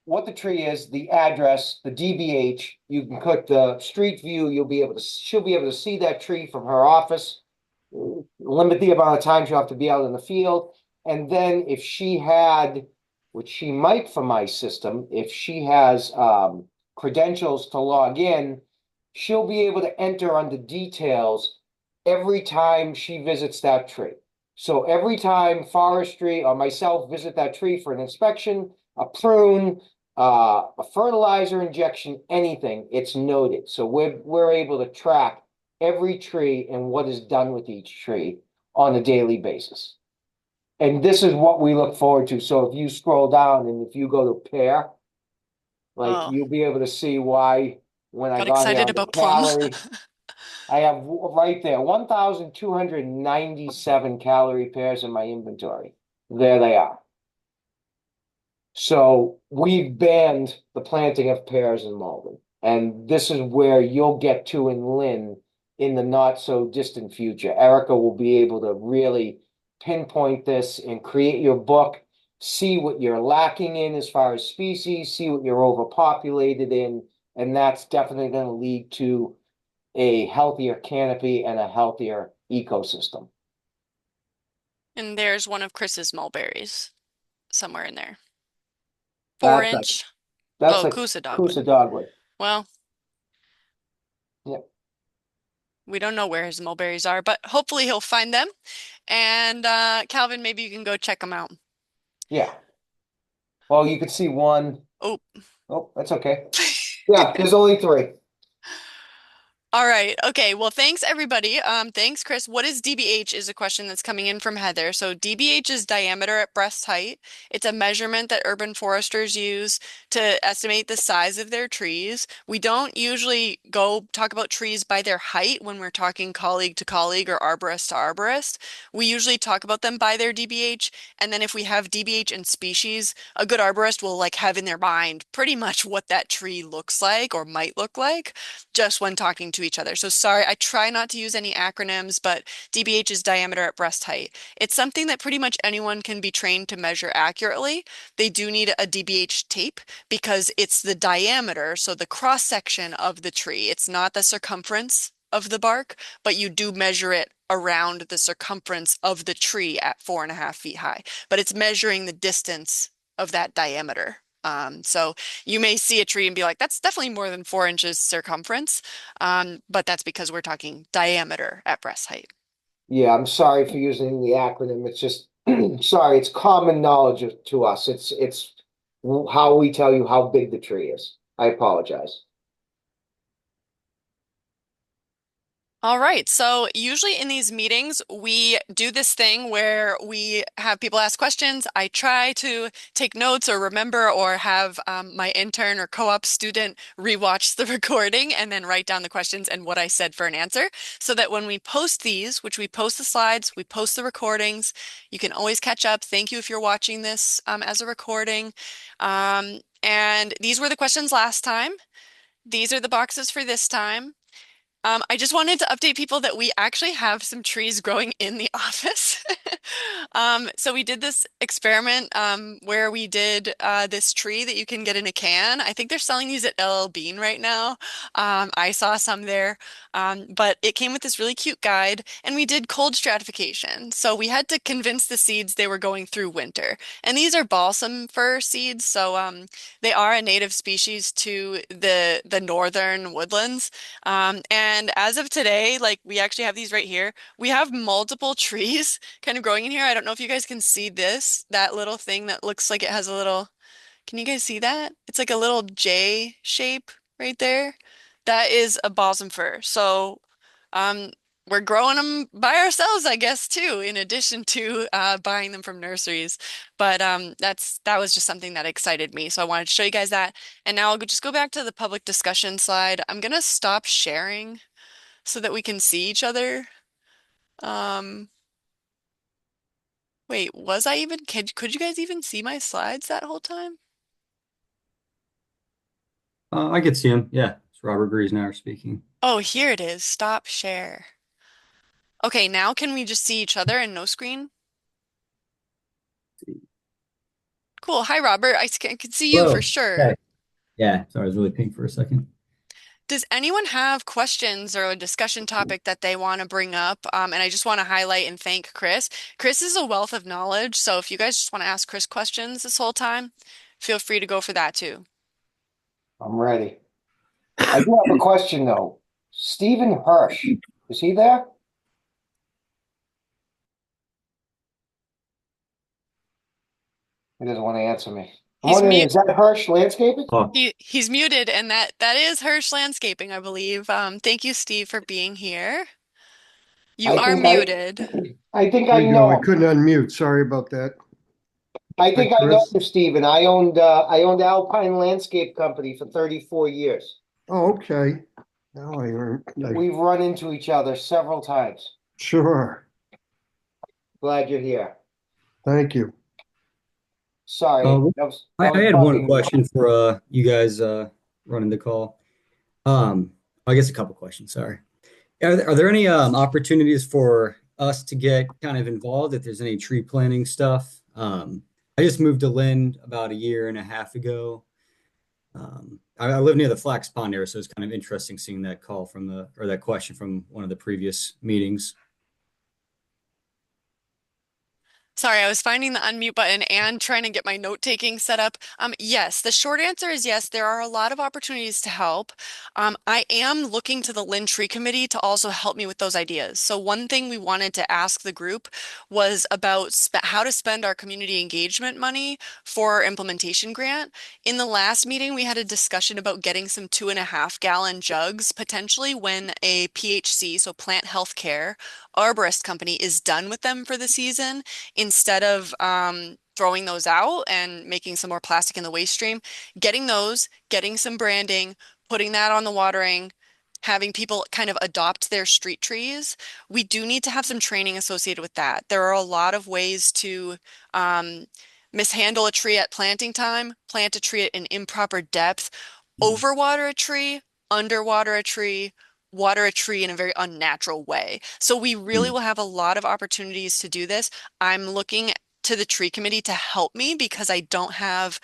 what the tree is, the address, the DBH. You can click the street view. She'll be able to see that tree from her office. Limit the amount of time she'll have to be out in the field. And then if she had, which she might for my system, if she has credentials to log in, she'll be able to enter under details every time she visits that tree. So every time forestry or myself visit that tree for an inspection, a prune, a fertilizer injection, anything, it's noted. So we're able to track every tree and what is done with each tree on a daily basis. And this is what we look forward to. So if you scroll down and if you go to pear, like Oh, you'll be able to see why when I got got here excited on the about plum. calorie, I have right there 1,297 calorie pears in my inventory. There they are. So we've banned the planting of pears in Malden. And this is where you'll get to in Lynn in the not so distant future. Erica will be able to really pinpoint this and create your book, see what you're lacking in as far as species, see what you're overpopulated in, and that's definitely going to lead to a healthier canopy and a healthier ecosystem. And there's one of Chris's mulberries somewhere in there. Four That's a inch. that's Oh, a Coosa dogwood. Coosa dogwood. Well, Yeah. we don't know where his mulberries are, but hopefully he'll find them. And Calvin, maybe you can go check them out. Yeah. Well, you could see one. Oh. Oh, that's okay. Yeah, there's only three. All right. Okay. Well, thanks everybody. Thanks, Chris. What is DBH is a question that's coming in from Heather. So DBH is diameter at breast height. It's a measurement that urban foresters use to estimate the size of their trees. We don't usually go talk about trees by their height when we're talking colleague to colleague or arborist to arborist. We usually talk about them by their DBH. And then if we have DBH and species, a good arborist will like have in their mind pretty much what that tree looks like or might look like just when talking to each other. So sorry, I try not to use any acronyms, but DBH is diameter at breast height. It's something that pretty much anyone can be trained to measure accurately. They do need a DBH tape because it's the diameter, so the cross section of the tree. It's not the circumference of the bark, but you do measure it around the circumference of the tree at 4.5 feet high. But it's measuring the distance of that diameter. So you may see a tree and be like, that's definitely more than 4 inches circumference. But that's because we're talking diameter at breast height. Yeah, I'm sorry for using the acronym. It's just sorry, it's common knowledge to us. It's how we tell you how big the tree is. I apologize. All right. So usually in these meetings, we do this thing where we have people ask questions. I try to take notes or remember or have my intern or co-op student rewatch the recording and then write down the questions and what I said for an answer so that when we post these, which we post the slides, we post the recordings, you can always catch up. Thank you if you're watching this as a recording. And these were the questions last time. These are the boxes for this time. I just wanted to update people that we actually have some trees growing in the office. So we did this experiment where we did this tree that you can get in a can. I think they're selling these at LL Bean right now. I saw some there, but it came with this really cute guide, and we did cold stratification. So we had to convince the seeds they were going through winter. And these are balsam fir seeds, so they are a native species to the northern woodlands. And as of today, like we actually have these right here. We have multiple trees kind of growing in here. I don't know if you guys can see this, that little thing that looks like it has a little, can you guys see that? It's like a little J shape right there. That is a balsam fir. So, um, we're growing them by ourselves, I guess, too, in addition to buying them from nurseries. But that was just something that excited me. So I wanted to show you guys that. And now I'll just go back to the public discussion slide. I'm gonna stop sharing so that we can see each other. Um, wait, was I even, could you guys even see my slides that whole time? I could see him. Yeah, it's Robert Griesnauer speaking. Oh, here it is. Stop share. Okay, now can we just see each other and no screen? Cool. Hi, Robert. I can see you for Hello. sure. Okay. Yeah, sorry, I was really pink for a second. Does anyone have questions or a discussion topic that they want to bring up? And I just want to highlight and thank Chris. Chris is a wealth of knowledge, so if you guys just want to ask Chris questions this whole time, feel free to go for that too. I'm ready. I do have a question though. Stephen Hirsch, is he there? He doesn't want to answer me. I'm He's wondering, mute. is that Hirsch Landscaping? Oh, He's muted, and that is Hirsch Landscaping, I believe. Thank you, Steve, for being here. You I are think muted. I think There I you go. I know him. couldn't unmute. Sorry about that. I Hi, think I know Chris. him, Stephen. I owned Alpine Landscape Company for 34 years. Oh, okay. Now I We've run into each other several times. sure. Glad you're here. Thank you. Sorry, Uh, that I was had one bugging me. question for you guys running the call. I guess a couple questions. Sorry. Are there any opportunities for us to get kind of involved if there's any tree planting stuff? I just moved to Lynn about a year and a half ago. I live near the Flax Pond area, so it's kind of interesting seeing that call from or that question from one of the previous meetings. Sorry, I was finding the unmute button and trying to get my note taking set up. Yes, the short answer is yes, there are a lot of opportunities to help. I am looking to the Lynn Tree Committee to also help me with those ideas. So one thing we wanted to ask the group was about how to spend our community engagement money for our implementation grant. In the last meeting, we had a discussion about getting some 2.5 gallon jugs potentially when a PHC, so plant health care, arborist company is done with them for the season instead of throwing those out and making some more plastic in the waste stream, getting those, getting some branding, putting that on the watering, having people kind of adopt their street trees. We do need to have some training associated with that. There are a lot of ways to um, mishandle a tree at planting time, plant a tree at an improper depth, overwater a tree, underwater a tree, water a tree in a very unnatural way. So we really Mhm. will have a lot of opportunities to do this. I'm looking to the tree committee to help me because I don't have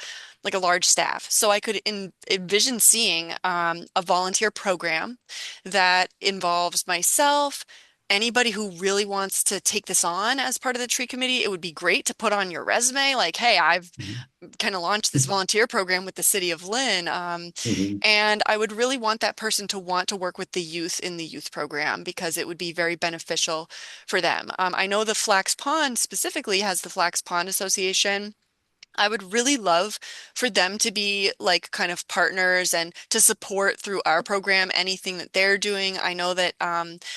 like a large staff. So I could envision seeing a volunteer program that involves myself. Anybody who really wants to take this on as part of the tree committee, it would be great to put on your resume. Like, hey, I've Mhm. kind of launched this volunteer program with the City of Lynn. Mhm. And I would really want that person to want to work with the youth in the youth program because it would be very beneficial for them. I know the Flax Pond specifically has the Flax Pond Association. I would really love for them to be like kind of partners and to support through our program anything that they're doing. I know that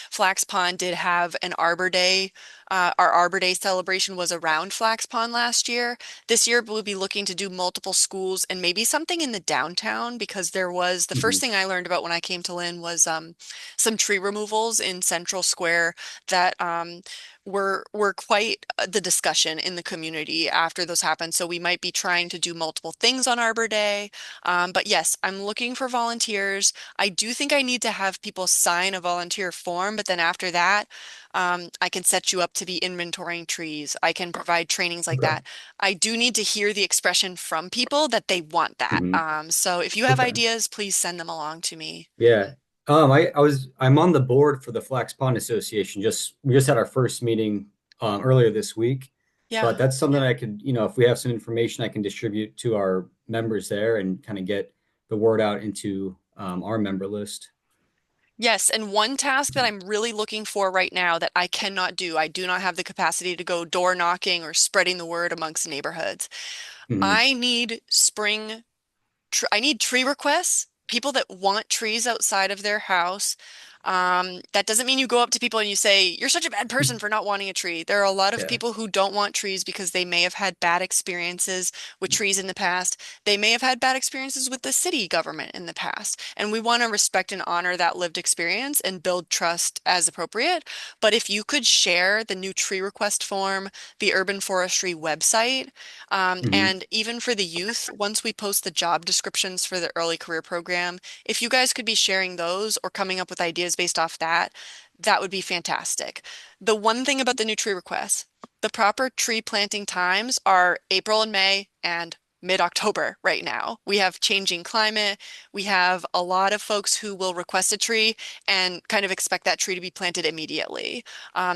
Flax Pond did have an Arbor Day. Our Arbor Day celebration was around Flax Pond last year. This year we'll be looking to do multiple schools and maybe something in the downtown because there was the first Mhm. thing I learned about when I came to Lynn was some tree removals in Central Square that were quite the discussion in the community after those happened. So we might be trying to do multiple things on Arbor Day. But yes, I'm looking for volunteers. I do think I need to have people sign a volunteer form, but then after that, I can set you up to be inventorying trees. I can provide trainings like Okay. that. I do need to hear the expression from people that they want that. Mhm. So if you have Okay. ideas, please send them along to me. Yeah. I'm on the board for the Flax Pond Association. We just had our first meeting earlier this week, Yeah. but that's something I could, if we have some information I can distribute to our members there and kind of get the word out into our member list. Yes, and one task that I'm really looking for right now that I cannot do, I do not have the capacity to go door knocking or spreading the word amongst neighborhoods. Hmm. I need I need tree requests, people that want trees outside of their house. That doesn't mean you go up to people and you say, you're such a bad person for not wanting a tree. There are a lot of Yeah. people who don't want trees because they may have had bad experiences with trees in the past. They may have had bad experiences with the city government in the past. And we want to respect and honor that lived experience and build trust as appropriate. But if you could share the new tree request form, the urban forestry website, Hmm. and even for the youth, once we post the job descriptions for the early career program, if you guys could be sharing those or coming up with ideas based off that, that would be fantastic. The one thing about the new tree requests, the proper tree planting times are April and May and mid-October right now. We have changing climate. We have a lot of folks who will request a tree and kind of expect that tree to be planted immediately.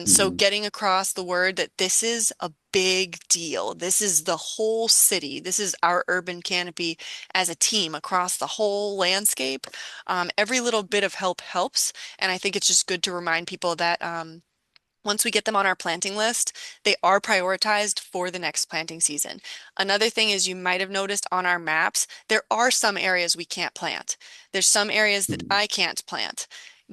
So Hmm. getting across the word that this is a big deal. This is the whole city. This is our urban canopy as a team across the whole landscape. Every little bit of help helps. And I think it's just good to remind people that once we get them on our planting list, they are prioritized for the next planting season. Another thing is you might have noticed on our maps, there are some areas we can't plant. There's some areas that Hmm. I can't plant.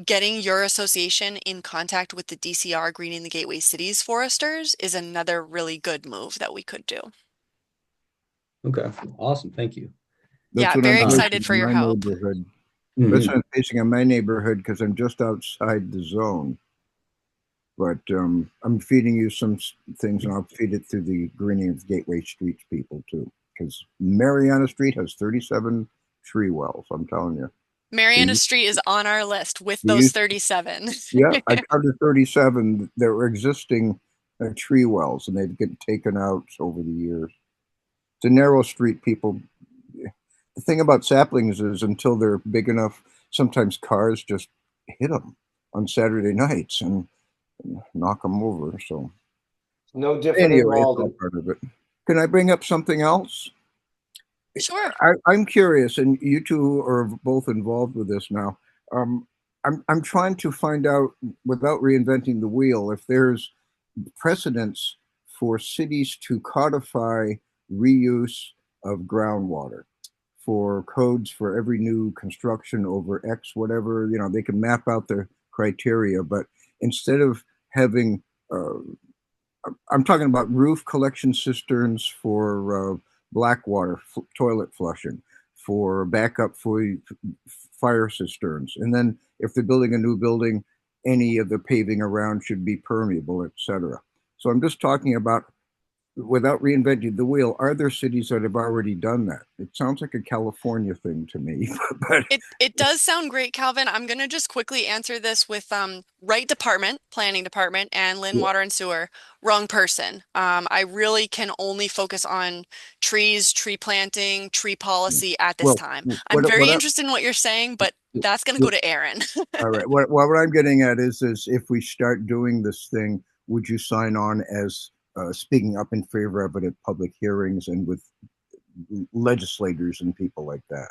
Getting your association in contact with the DCR Greening the Gateway Cities foresters is another really good move that we could do. Okay. Awesome. Thank you. That's Yeah, what I'm very Um, excited facing for in your my help. neighborhood. That's mhm. what I'm facing in my neighborhood because I'm just outside the zone. But I'm feeding you some things, and I'll feed it through the Greening of Gateway Streets people too, because Mariana Street has 37 tree wells. I'm telling you. Mariana They, Street is on our list with they those used, 37. yeah, I counted 37. There were existing tree wells, and they've get taken out over the years. It's a narrow street, people. The thing about saplings is until they're big enough, sometimes cars just hit them on Saturday nights and knock them over. So No different in anyway, it's all Malden. part of it. Can I bring up something else? Sure. I'm curious, and you two are both involved with this now. Um, I'm trying to find out, without reinventing the wheel, if there's precedents for cities to codify reuse of groundwater for codes for every new construction over X, whatever. They can map out their criteria, but instead of having uh, I'm talking about roof collection cisterns for black water toilet flushing, for backup for fire cisterns, and then if they're building a new building, any of the paving around should be permeable, etc. So I'm just talking about, without reinventing the wheel, are there cities that have already done that? It sounds like a California thing to me, but It does sound great, Calvin. I'm gonna just quickly answer this with right department, planning department, and Lynn Water and Sewer. Wrong person. I really can only focus on trees, tree planting, tree policy at this well, time. I'm what very what interested in what you're saying, but that's gonna I, go to Aaron. all right. What I'm getting at is if we start doing this thing, would you sign on as speaking up in favor of it at public hearings and with legislators and people like that?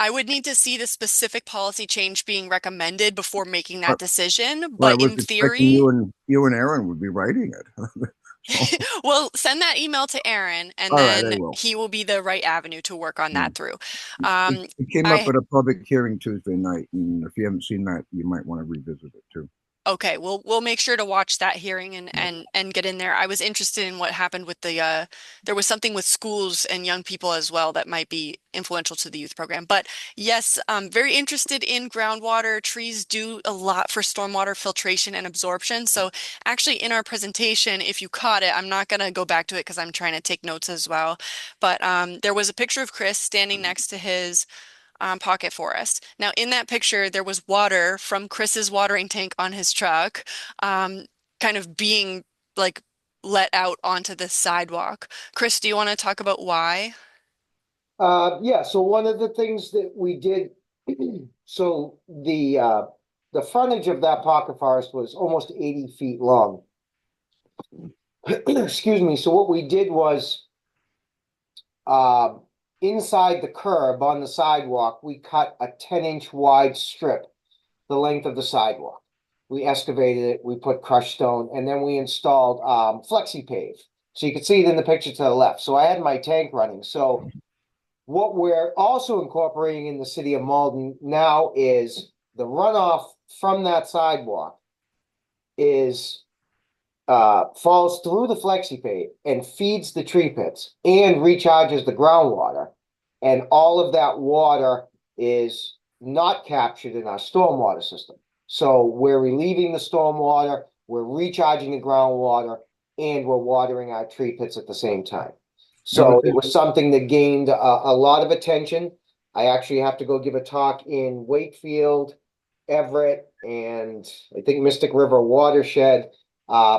I would need to see the specific policy change being recommended before making that decision, Well, I but was in expecting theory, you and Aaron would be writing it. So, well, send that email to Aaron, and all right, I then will. he will be the right avenue to work on Yeah. that through. It, Um, it came up I at a public hearing Tuesday night, and if you haven't seen that, you might want to revisit it too. Okay, we'll make sure to watch that hearing and Yeah. and get in there. I was interested in what happened with the there was something with schools and young people as well that might be influential to the youth program. But yes, I'm very interested in groundwater. Trees do a lot for stormwater filtration and absorption. So actually in our presentation, if you caught it, I'm not gonna go back to it because I'm trying to take notes as well. But there was a picture of Chris standing next to his pocket forest. Now, in that picture, there was water from Chris's watering tank on his truck, um, kind of being like let out onto the sidewalk. Chris, do you want to talk about why? Yeah, so one of the things that we did, so the frontage of that pocket forest was almost 80 feet long. Excuse me. So what we did was, uh, inside the curb on the sidewalk, we cut a 10-inch wide strip, the length of the sidewalk. We excavated it, we put crushed stone, and then we installed flexi pave. So you can see it in the picture to the left. So I had my tank running. So what we're also incorporating in the city of Malden now is the runoff from that sidewalk is falls through the flexi pave and feeds the tree pits and recharges the groundwater. And all of that water is not captured in our stormwater system. So we're relieving the stormwater, we're recharging the groundwater, and we're watering our tree pits at the same time. Now, with So it was something that gained a lot of attention. I actually have to go give a talk in Wakefield, Everett, and I think Mystic River Watershed,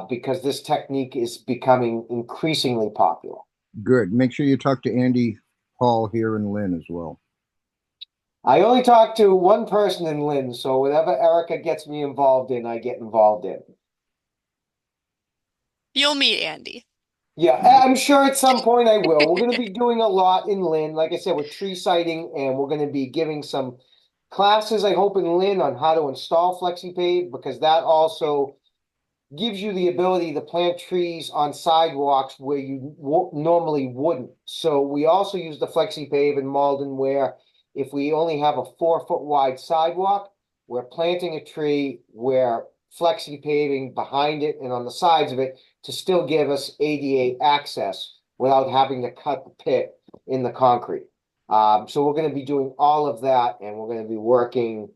because this technique is becoming increasingly popular. good. Make sure you talk to Andy Hall here in Lynn as well. I only talk to one person in Lynn, so whatever Erica gets me involved in, I get involved in. You'll meet Andy. Yeah, I'm sure at some point I will. We're going to be doing a lot in Lynn. Like I said, with tree sighting, and we're going to be giving some classes, I hope, in Lynn on how to install FlexiPave, because that also gives you the ability to plant trees on sidewalks where you normally wouldn't. So we also use the FlexiPave in Malden, where if we only have a 4-foot wide sidewalk, we're planting a tree, we're flexi paving behind it and on the sides of it to still give us ADA access without having to cut the pit in the concrete. So we're going to be doing all of that, and we're going to be working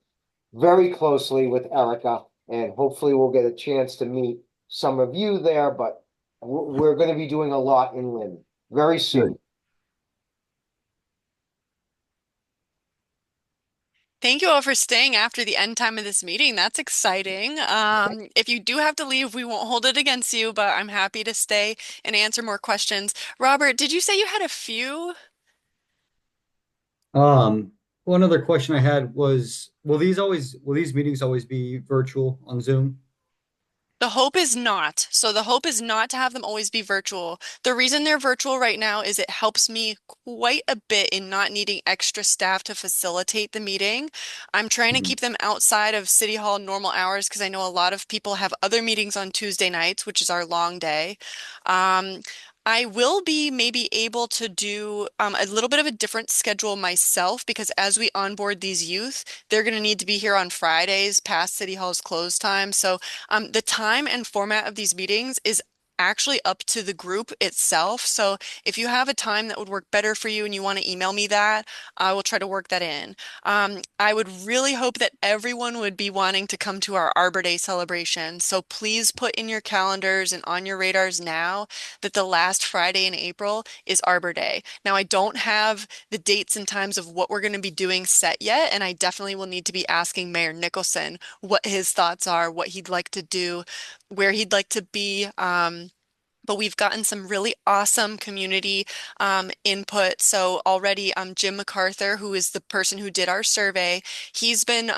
very closely with Erica and hopefully we'll get a chance to meet some of you there, but we're going to be doing a lot in Lynn very Good. soon. Thank you all for staying after the end time of this meeting. That's exciting. If you do have to leave, we won't hold it against you, but I'm happy to stay and answer more questions. Robert, did you say you had a few? Um, One other question I had was, will these meetings always be virtual on Zoom? The hope is not. So the hope is not to have them always be virtual. The reason they're virtual right now is it helps me quite a bit in not needing extra staff to facilitate the meeting. I'm trying to Mhm. keep them outside of City Hall normal hours because I know a lot of people have other meetings on Tuesday nights, which is our long day. Um, I will be maybe able to do a little bit of a different schedule myself because as we onboard these youth, they're going to need to be here on Fridays past City Hall's close time. So the time and format of these meetings is actually up to the group itself. So if you have a time that would work better for you and you want to email me that, I will try to work that in. I would really hope that everyone would be wanting to come to our Arbor Day celebration. So please put in your calendars and on your radars now that the last Friday in April is Arbor Day. Now, I don't have the dates and times of what we're going to be doing set yet, and I definitely will need to be asking Mayor Nicholson what his thoughts are, what he'd like to do, where he'd like to be. But we've gotten some really awesome community input. So already, Jim MacArthur, who is the person who did our survey, he's been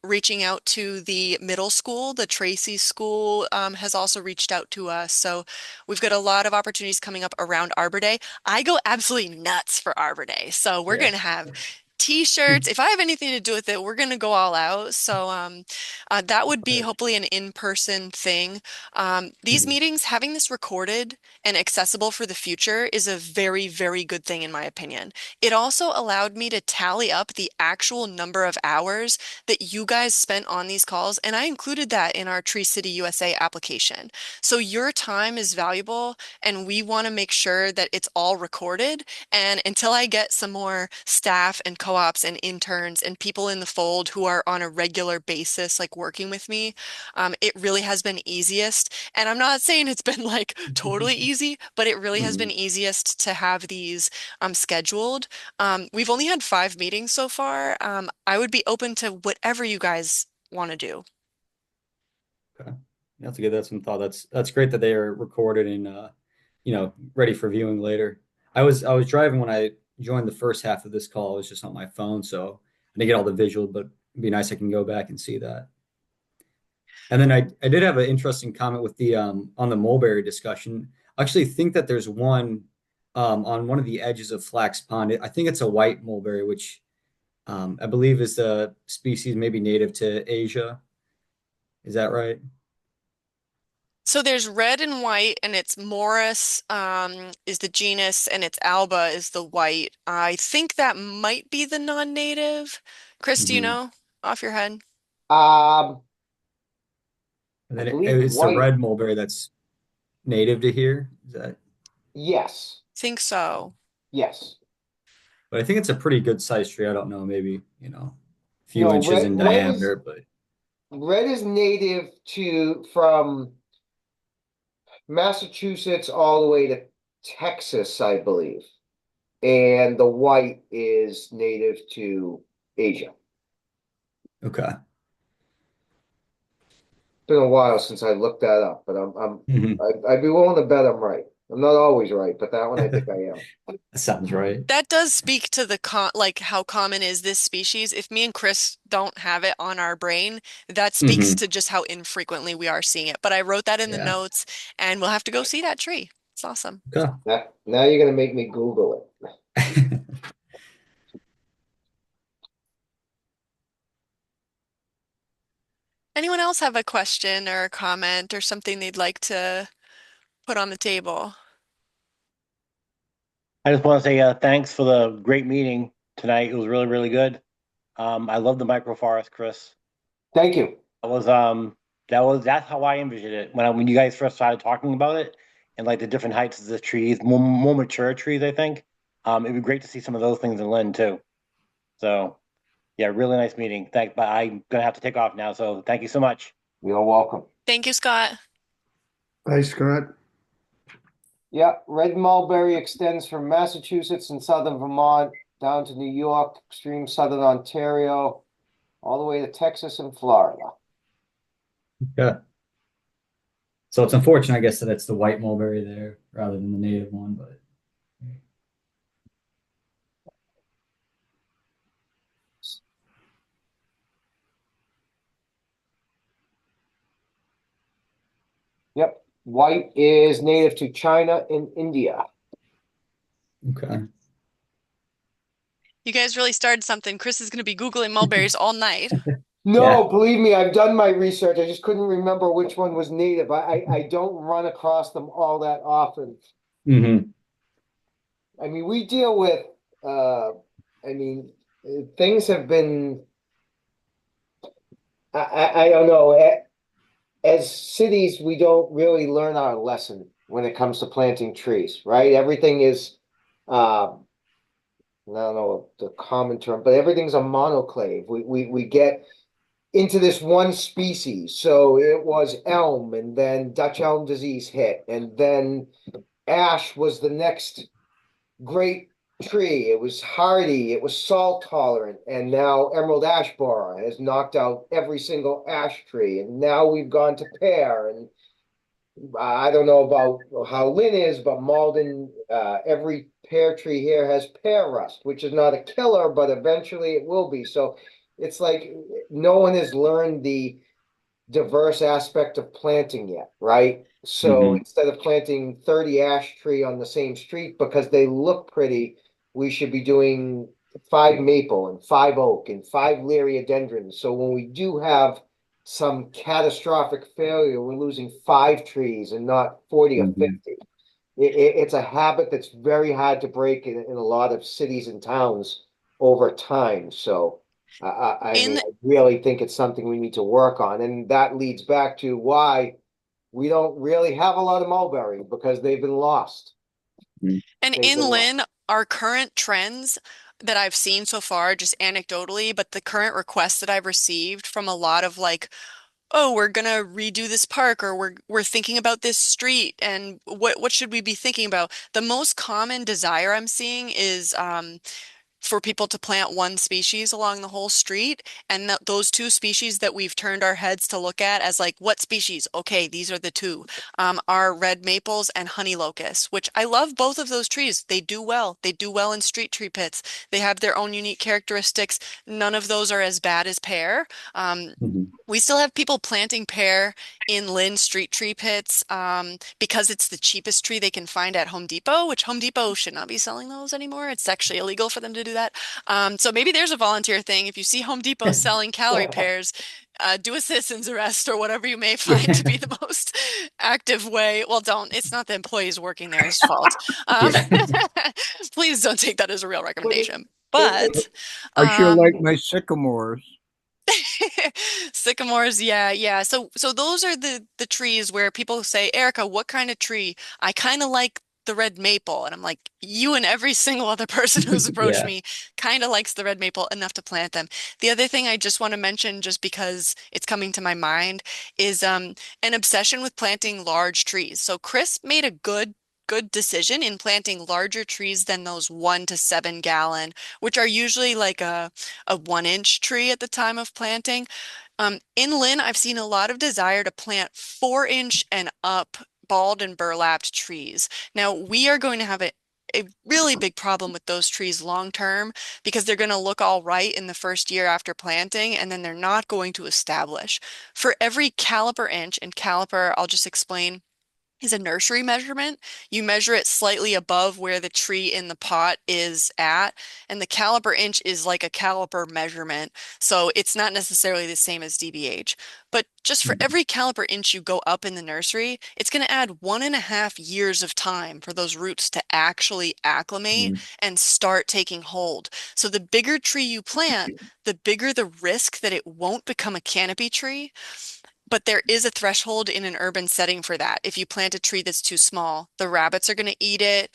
reaching out to the middle school. The Tracy School has also reached out to us. So we've got a lot of opportunities coming up around Arbor Day. I go absolutely nuts for Arbor Day. So we're Yeah. going to have T-shirts. If I have anything to do with it, we're going to go all out. So that would be Right. hopefully an in-person thing. These Mhm. meetings, having this recorded and accessible for the future is a very, very good thing in my opinion. It also allowed me to tally up the actual number of hours that you guys spent on these calls, and I included that in our Tree City USA application. So your time is valuable, and we want to make sure that it's all recorded. And until I get some more staff and co-ops and interns and people in the fold who are on a regular basis, like working with me, it really has been easiest. And I'm not saying it's been like totally easy, but it really has been Mhm. easiest to have these scheduled. We've only had 5 meetings so far. I would be open to whatever you guys want to do. Okay. That's good. That's some thought. That's great that they are recorded and ready for viewing later. I was driving when I joined the first half of this call. It was just on my phone, so I didn't get all the visual, but it'd be nice I can go back and see that. And then I did have an interesting comment with the on the mulberry discussion. I actually think that there's one on one of the edges of Flax Pond. I think it's a white mulberry, which I believe is the species maybe native to Asia. Is that right? So there's red and white, and it's Morris is the genus, and it's Alba is the white. I think that might be the non-native. Chris, do you Hmm. know off your head? Um, And I then believe it's the white, red mulberry that's native to here. Is that? yes, Think so. yes. But I think it's a pretty good sized tree. I don't know, maybe, a few No, inches in diameter, but red is native to from Massachusetts all the way to Texas, I believe. And the white is native to Asia. okay. Been a while since I looked that up, but Mhm. I'd be willing to bet I'm right. I'm not always right, but that one I think I am. That sounds right. That does speak to the like how common is this species. If me and Chris don't have it on our brain, that speaks Hmm. to just how infrequently we are seeing it. But I wrote that in the Yeah. notes, and we'll have to go see that tree. It's awesome. Okay. Now you're gonna make me Google it. Anyone else have a question or a comment or something they'd like to put on the table? I just want to say thanks for the great meeting tonight. It was really, really good. I love the microforest, Chris. Thank you. That was that's how I envisioned it when you guys first started talking about it and like the different heights of the trees, more mature trees, I think. It'd be great to see some of those things in Lynn too. So yeah, really nice meeting. Thanks, but I'm gonna have to take off now. So thank you so much. You're welcome. Thank you, Scott. Hi, Scott. Yeah, red mulberry extends from Massachusetts and southern Vermont down to New York, extreme southern Ontario, all the way to Texas and Florida. Yeah. So it's unfortunate, I guess, that it's the white mulberry there rather than the native one, but Yep, white is native to China and India. okay. You guys really started something. Chris is going to be Googling mulberries all night. Yeah. No, believe me, I've done my research. I just couldn't remember which one was native. I don't run across them all that often. Hmm. I mean, we deal with, I mean, things have been, I don't know. As cities, we don't really learn our lesson when it comes to planting trees, right? Everything is, I don't know the common term, but everything's a monoclave. We get into this one species. So it was elm, and then Dutch elm disease hit, and then ash was the next great tree. It was hardy, it was salt tolerant, and now emerald ash borer has knocked out every single ash tree. And now we've gone to pear, and I don't know about how Lynn is, but Malden, every pear tree here has pear rust, which is not a killer, but eventually it will be. So it's like no one has learned the diverse aspect of planting yet, right? So Hmm. instead of planting 30 ash tree on the same street because they look pretty, we should be doing five maple and five oak and five liriodendrons. So when we do have some catastrophic failure, we're losing five trees and not 40 or Hmm. 50. It's a habit that's very hard to break in a lot of cities and towns over time. So I mean, In I really think it's something we need to work on. And that leads back to why we don't really have a lot of mulberry because they've been lost. and They've in been lost. Lynn, our current trends that I've seen so far, just anecdotally, but the current requests that I've received from a lot of like, oh, we're gonna redo this park, or we're thinking about this street, and what should we be thinking about? The most common desire I'm seeing is for people to plant one species along the whole street. And th those two species that we've turned our heads to look at as like, what species? Okay, these are the two, are red maples and honey locusts, which I love both of those trees. They do well. They do well in street tree pits. They have their own unique characteristics. None of those are as bad as pear. Hmm. We still have people planting pear in Lynn street tree pits because it's the cheapest tree they can find at Home Depot, which Home Depot should not be selling those anymore. It's actually illegal for them to do that. So maybe there's a volunteer thing. If you see Home Depot selling calorie pears, do a citizen's arrest or whatever you may find to be the most active way. Well, don't. It's not the employees working there's fault. Um, Yeah. please don't take that as a real But recommendation. it But I sure like um, my sycamores. sycamores, yeah, yeah. So those are the trees where people say, Erica, what kind of tree? I kind of like the red maple. And I'm like, you and every single other person who's approached Yeah. me kind of likes the red maple enough to plant them. The other thing I just want to mention, just because it's coming to my mind, is an obsession with planting large trees. So Chris made a good decision in planting larger trees than those 1 to 7 gallon, which are usually like a 1 inch tree at the time of planting. In Lynn, I've seen a lot of desire to plant 4 inch and up balled and burlapped trees. Now, we are going to have a really big problem with those trees long term because they're going to look all right in the first year after planting, and then they're not going to establish. For every caliper inch, and caliper, I'll just explain, is a nursery measurement. You measure it slightly above where the tree in the pot is at, and the caliper inch is like a caliper measurement. So it's not necessarily the same as DBH. But just for every caliper inch you go up in the nursery, it's going to add 1.5 years of time for those roots to actually acclimate Mhm. and start taking hold. So the bigger tree you plant, the bigger the risk that it won't become a canopy tree. But there is a threshold in an urban setting for that. If you plant a tree that's too small, the rabbits are going to eat it.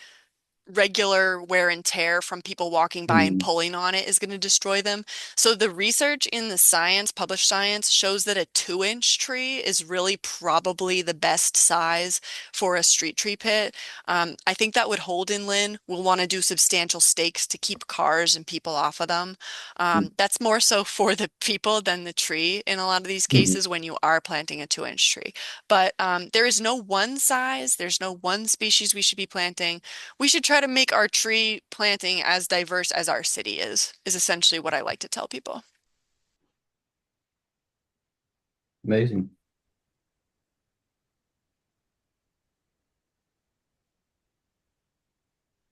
regular wear and tear from people walking by and pulling on it is going to destroy them. So the research in the science, published science, shows that a 2-inch tree is really probably the best size for a street tree pit. I think that would hold in Lynn. We'll want to do substantial stakes to keep cars and people off of them. That's more so for the people than the tree in a lot of these Mhm. cases when you are planting a 2-inch tree. But there is no one size, there's no one species we should be planting. We should try to make our tree planting as diverse as our city is essentially what I like to tell people. Amazing.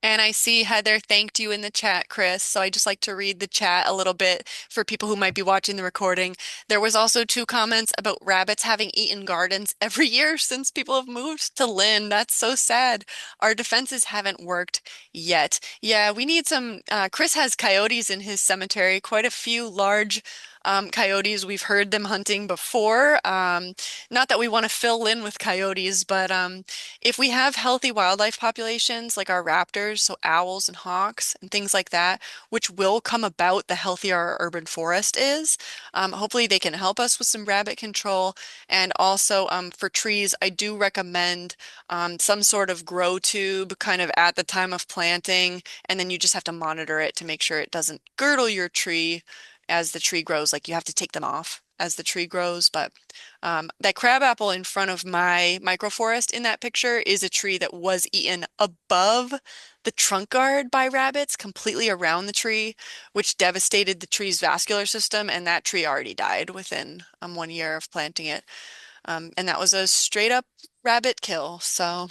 And I see Heather thanked you in the chat, Chris. So I just like to read the chat a little bit for people who might be watching the recording. There was also 2 comments about rabbits having eaten gardens every year since people have moved to Lynn. That's so sad. Our defenses haven't worked yet. Yeah, we need some. Chris has coyotes in his cemetery, quite a few large coyotes. We've heard them hunting before. Not that we want to fill in with coyotes, but if we have healthy wildlife populations like our raptors, so owls and hawks and things like that, which will come about the healthier our urban forest is, hopefully they can help us with some rabbit control. And also for trees, I do recommend some sort of grow tube kind of at the time of planting, and then you just have to monitor it to make sure it doesn't girdle your tree as the tree grows. Like you have to take them off as the tree grows, but that crabapple in front of my microforest in that picture is a tree that was eaten above the trunk guard by rabbits, completely around the tree, which devastated the tree's vascular system, and that tree already died within 1 year of planting it. And that was a straight up rabbit kill, so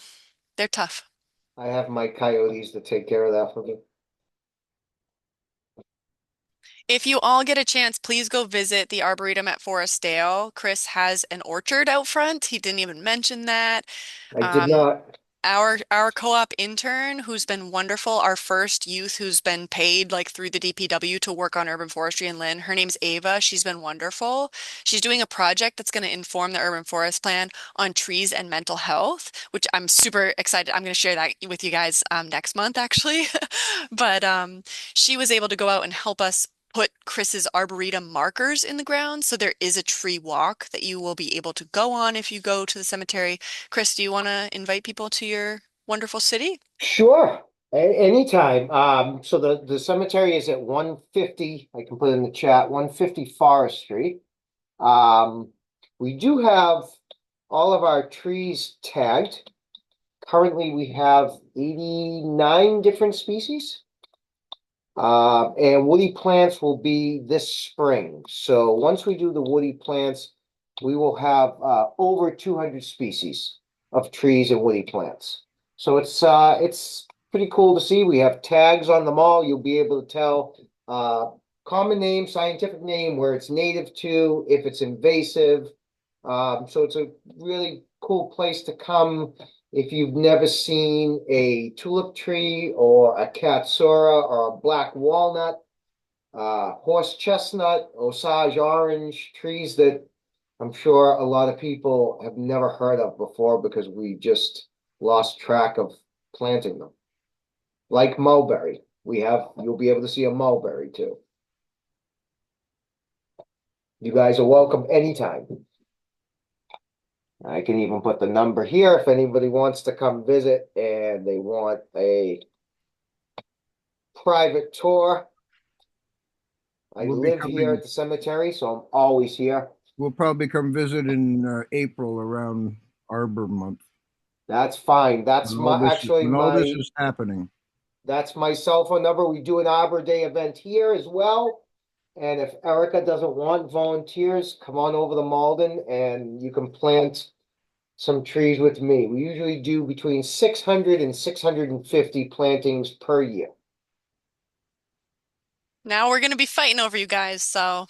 they're tough. I have my coyotes to take care of that for me. If you all get a chance, please go visit the Arboretum at Forestdale. Chris has an orchard out front. He didn't even mention that. I did Um, not. our co-op intern, who's been wonderful, our first youth who's been paid like through the DPW to work on urban forestry in Lynn. Her name's Ava. She's been wonderful. She's doing a project that's going to inform the urban forest plan on trees and mental health, which I'm super excited. I'm going to share that with you guys next month, actually. But she was able to go out and help us put Chris's arboretum markers in the ground. So there is a tree walk that you will be able to go on if you go to the cemetery. Chris, do you want to invite people to your wonderful city? Sure, anytime. So the cemetery is at 150. I can put it in the chat, 150 Forest Street. We do have all of our trees tagged. Currently, we have 89 different species. And woody plants will be this spring. So once we do the woody plants, we will have over 200 species of trees and woody plants. So it's pretty cool to see. We have tags on them all. You'll be able to tell common name, scientific name, where it's native to, if it's invasive. So it's a really cool place to come if you've never seen a tulip tree or a katsura or a black walnut, horse chestnut, Osage orange, trees that I'm sure a lot of people have never heard of before because we just lost track of planting them. Like mulberry, you'll be able to see a mulberry too. You guys are welcome anytime. I can even put the number here if anybody wants to come visit and they want a private tour. I We'll be live here coming. at the cemetery, so I'm always here. We'll probably come visit in April around Arbor Month That's fine. That's when all this is happening. that's my cell phone number. We do an Arbor Day event here as well. And if Erica doesn't want volunteers, come on over to Malden and you can plant some trees with me. We usually do between 600 and 650 plantings per year. Now we're going to be fighting over you guys, so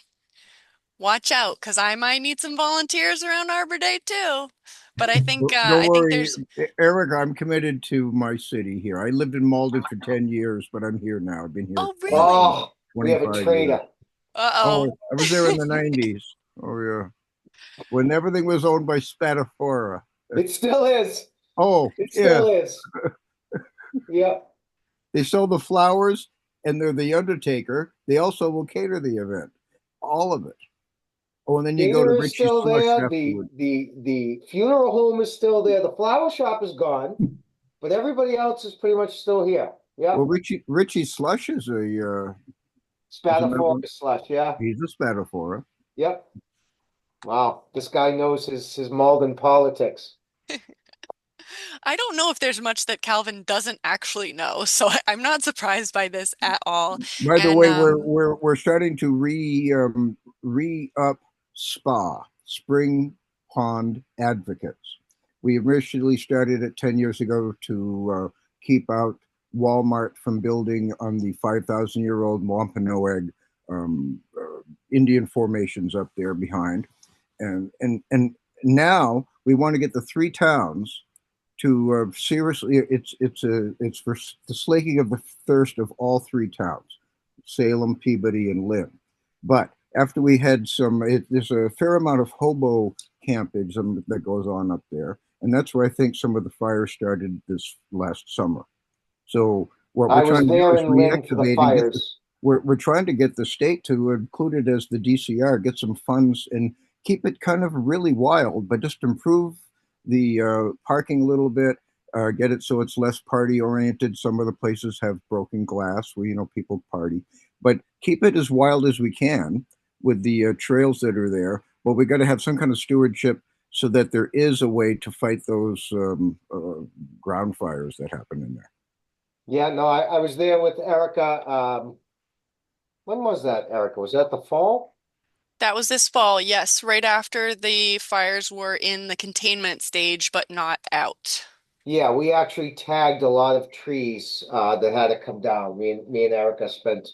watch out because I might need some volunteers around Arbor Day too. But Don't I think worry, there's Eric, I'm committed to my city here. I lived in Malden for 10 years, but I'm here now. I've been here Oh, really? Oh, we have a 25 years. traitor. Uh-oh. Oh, I was there in the 90s. Oh, yeah. When everything was owned by Spatafora. It still is. Oh, It yeah. still is. Yep. They sell the flowers, and they're the undertaker. They also will cater the event, all of it. Oh, and then you go to Theater is Richie's still Slush there. afterward. The funeral home is still there. The flower shop is gone, but everybody else is pretty much still here. Well, Yep. Richie's Slush is another one. Spatafora slush. Yeah. He's a Spatafora. Yep. Wow. This guy knows his Malden politics. I don't know if there's much that Calvin doesn't actually know, so I'm not surprised by this at all. By the And way, we're starting to re up Spring Pond Advocates. We initially started it 10 years ago to keep out Walmart from building on the 5,000-year-old Wampanoag Indian formations up there behind, and now we want to get the three towns to seriously. It's for the slaking of the thirst of all three towns, Salem, Peabody, and Lynn. But after we had there's a fair amount of hobo campage that goes on up there, and that's where I think some of the fires started this last summer. So what we're I was trying to do there is in Lynn for the reactivate and get the fires. we're trying to get the state to include it as the DCR, get some funds and keep it kind of really wild, but just improve the parking a little bit, get it so it's less party oriented. Some of the places have broken glass where people party, but keep it as wild as we can with the trails that are there. But we got to have some kind of stewardship so that there is a way to fight those ground fires that happen in there. Yeah, no, I was there with Erica. When was that, Erica? Was that the fall? that was this fall, yes, right after the fires were in the containment stage, but not out. Yeah, we actually tagged a lot of trees that had to come down. Me and Erica spent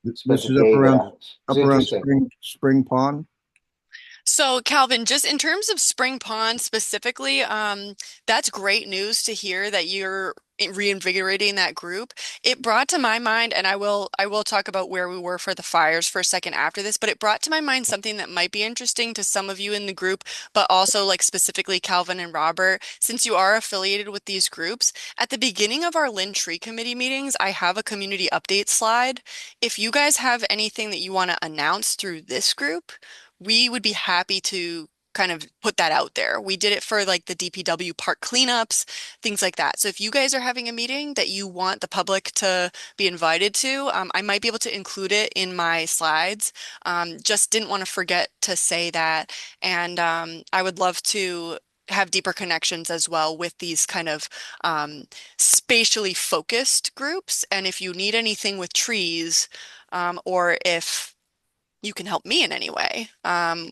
This a is up day there. around It was interesting. Spring Pond. So, Calvin, just in terms of Spring Pond specifically, that's great news to hear that you're reinvigorating that group. It brought to my mind, and I will talk about where we were for the fires for a second after this, but it brought to my mind something that might be interesting to some of you in the group, but also like specifically Calvin and Robert, since you are affiliated with these groups. At the beginning of our Lynn Tree Committee meetings, I have a community update slide. If you guys have anything that you want to announce through this group, we would be happy to kind of put that out there. We did it for like the DPW park cleanups, things like that. So if you guys are having a meeting that you want the public to be invited to, I might be able to include it in my slides. Just didn't want to forget to say that. And I would love to have deeper connections as well with these kind of spatially focused groups. And if you need anything with trees, or if you can help me in any way,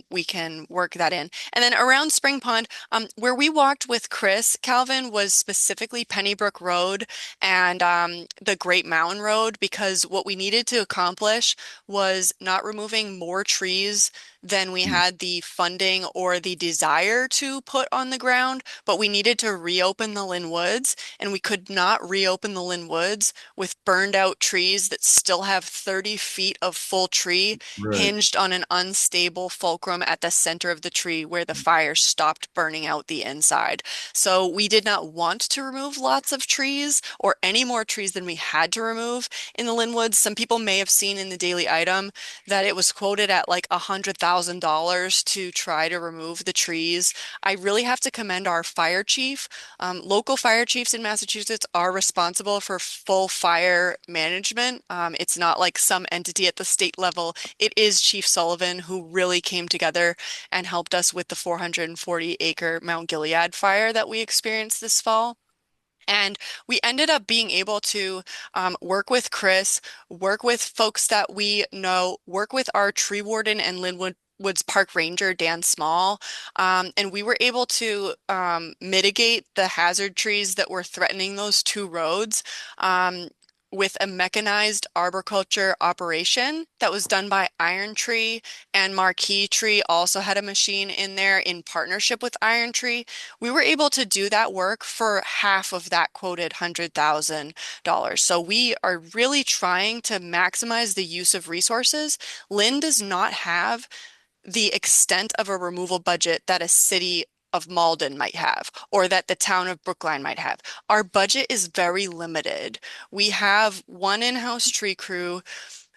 we can work that in. And then around Spring Pond, where we walked with Chris, Calvin, was specifically Pennybrook Road and the Great Mountain Road, because what we needed to accomplish was not removing more trees than we had the funding or the desire to put on the ground, but we needed to reopen the Lynn Woods, and we could not reopen the Lynn Woods with burned out trees that still have 30 feet of full tree Right. hinged on an unstable fulcrum at the center of the tree where the fire stopped burning out the inside. So we did not want to remove lots of trees or any more trees than we had to remove in the Lynn Woods. Some people may have seen in the daily item that it was quoted at like $100,000 to try to remove the trees. I really have to commend our fire chief. Local fire chiefs in Massachusetts are responsible for full fire management. It's not like some entity at the state level. It is Chief Sullivan who really came together and helped us with the 440-acre Mount Gilead fire that we experienced this fall. And we ended up being able to work with Chris, work with folks that we know, work with our tree warden and Linwood Woods Park Ranger, Dan Small. And we were able to mitigate the hazard trees that were threatening those two roads. With a mechanized arboriculture operation that was done by Iron Tree, and Marquee Tree also had a machine in there in partnership with Iron Tree. We were able to do that work for half of that quoted $100,000. So we are really trying to maximize the use of resources. Lynn does not have the extent of a removal budget that a city of Malden might have, or that the town of Brookline might have. Our budget is very limited. We have one in-house tree crew.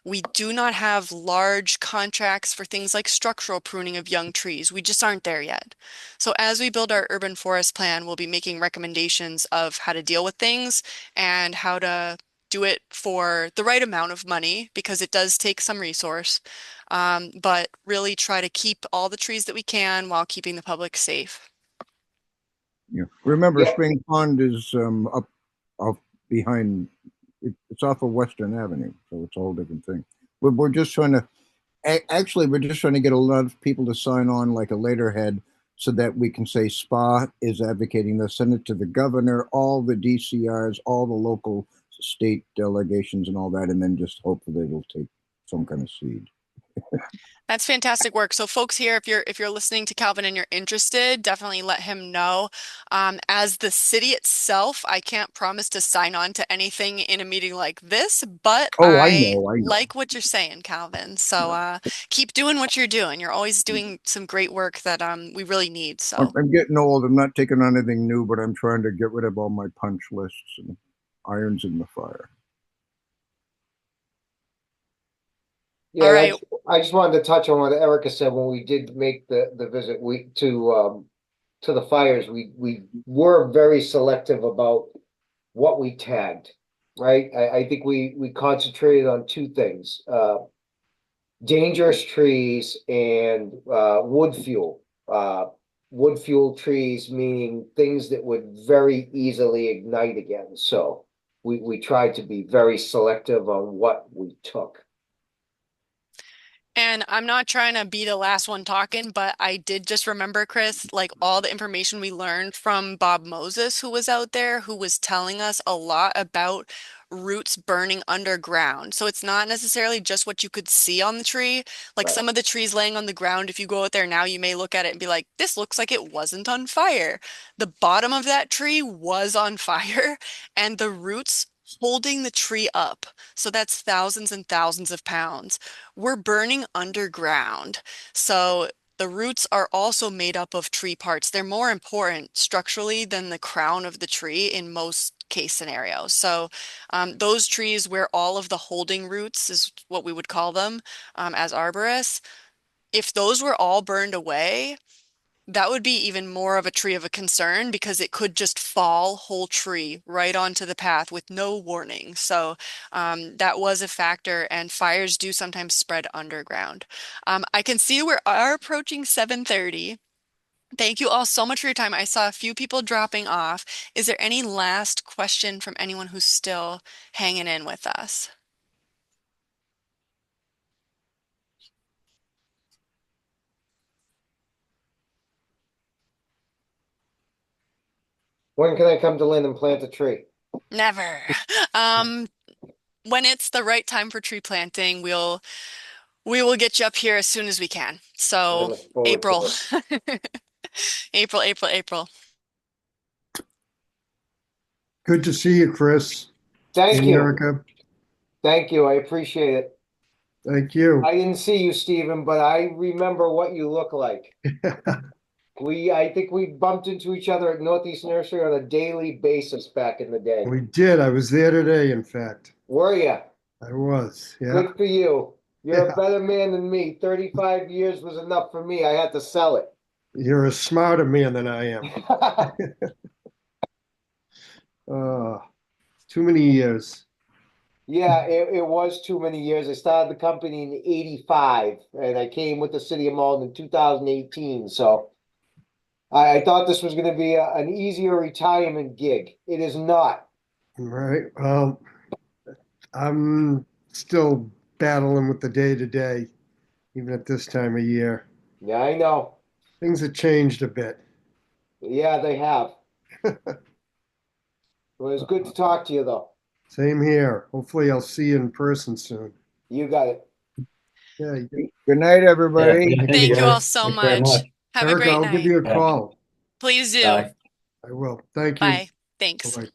We do not have large contracts for things like structural pruning of young trees. We just aren't there yet. So as we build our urban forest plan, we'll be making recommendations of how to deal with things and how to do it for the right amount of money because it does take some resource. But really try to keep all the trees that we can while keeping the public safe. Yeah. Remember, Yeah. Spring Pond is up behind. It's off of Western Avenue, so it's a whole different thing. We're just trying to. Actually, we're just trying to get a lot of people to sign on like a letterhead so that we can say SPA is advocating this, send it to the governor, all the DCRs, all the local state delegations and all that, and then just hope that it'll take some kind of seed. That's fantastic work. So folks here, if you're listening to Calvin and you're interested, definitely let him know. As the city itself, I can't promise to sign on to anything in a meeting like this, but Oh, I I know. like what you're saying, Calvin. So keep doing what you're doing. You're always doing some great work that we really need. So I'm getting old. I'm not taking on anything new, but I'm trying to get rid of all my punch lists and irons in the fire. all Yeah, right. I just wanted to touch on what Erica said when we did make the visit to the fires. We were very selective about what we tagged, right? I think we concentrated on two things, dangerous trees and wood fuel. Wood fuel trees meaning things that would very easily ignite again. So we tried to be very selective on what we took. And I'm not trying to be the last one talking, but I did just remember, Chris, like all the information we learned from Bob Moses, who was out there, who was telling us a lot about roots burning underground. So it's not necessarily just what you could see on the tree. Like Right. some of the trees laying on the ground, if you go out there now, you may look at it and be like, this looks like it wasn't on fire. The bottom of that tree was on fire, and the roots holding the tree up. So that's thousands and thousands of pounds. We're burning underground. So the roots are also made up of tree parts. They're more important structurally than the crown of the tree in most case scenarios. So those trees where all of the holding roots is what we would call them as arborists, if those were all burned away, that would be even more of a tree of a concern because it could just fall whole tree right onto the path with no warning. So that was a factor, and fires do sometimes spread underground. I can see we are approaching 7:30. Thank you all so much for your time. I saw a few people dropping off. Is there any last question from anyone who's still hanging in with us? When can I come to Lynn and plant a tree? Never. Um, when it's the right time for tree planting, we will get you up here as soon as we can. I So look forward to April, it. April. Good to see you, Chris Thank and you. Erica. Thank you. I appreciate it. Thank you. I didn't see you, Stephen, but I remember what you look like. I think we bumped into each other at Northeast Nursery on a daily basis back in the day. We did. I was there today, in fact. Were you? I was. Yeah. Good for you. You're Yeah. a better man than me. 35 years was enough for me. I had to sell it. You're a smarter man than I am. Uh, too many years. Yeah, it was too many years. I started the company in 85 and I came with the city of Malden in 2018. So I thought this was going to be an easier retirement gig. It is not. Right. Well, I'm still battling with the day to day, even at this time of year. Yeah, I know. Things have changed a bit. Yeah, they have. It was good to talk to you, though. Same here. Hopefully, I'll see you in person soon. You got it. Yeah. Good night, Yeah, everybody. thank you Thank you all guys. so Thanks very much. much. Have a Erica, great I'll give night. you a Yeah. call. Please do. Bye. I will. Thank you. Bye. Thanks. Bye.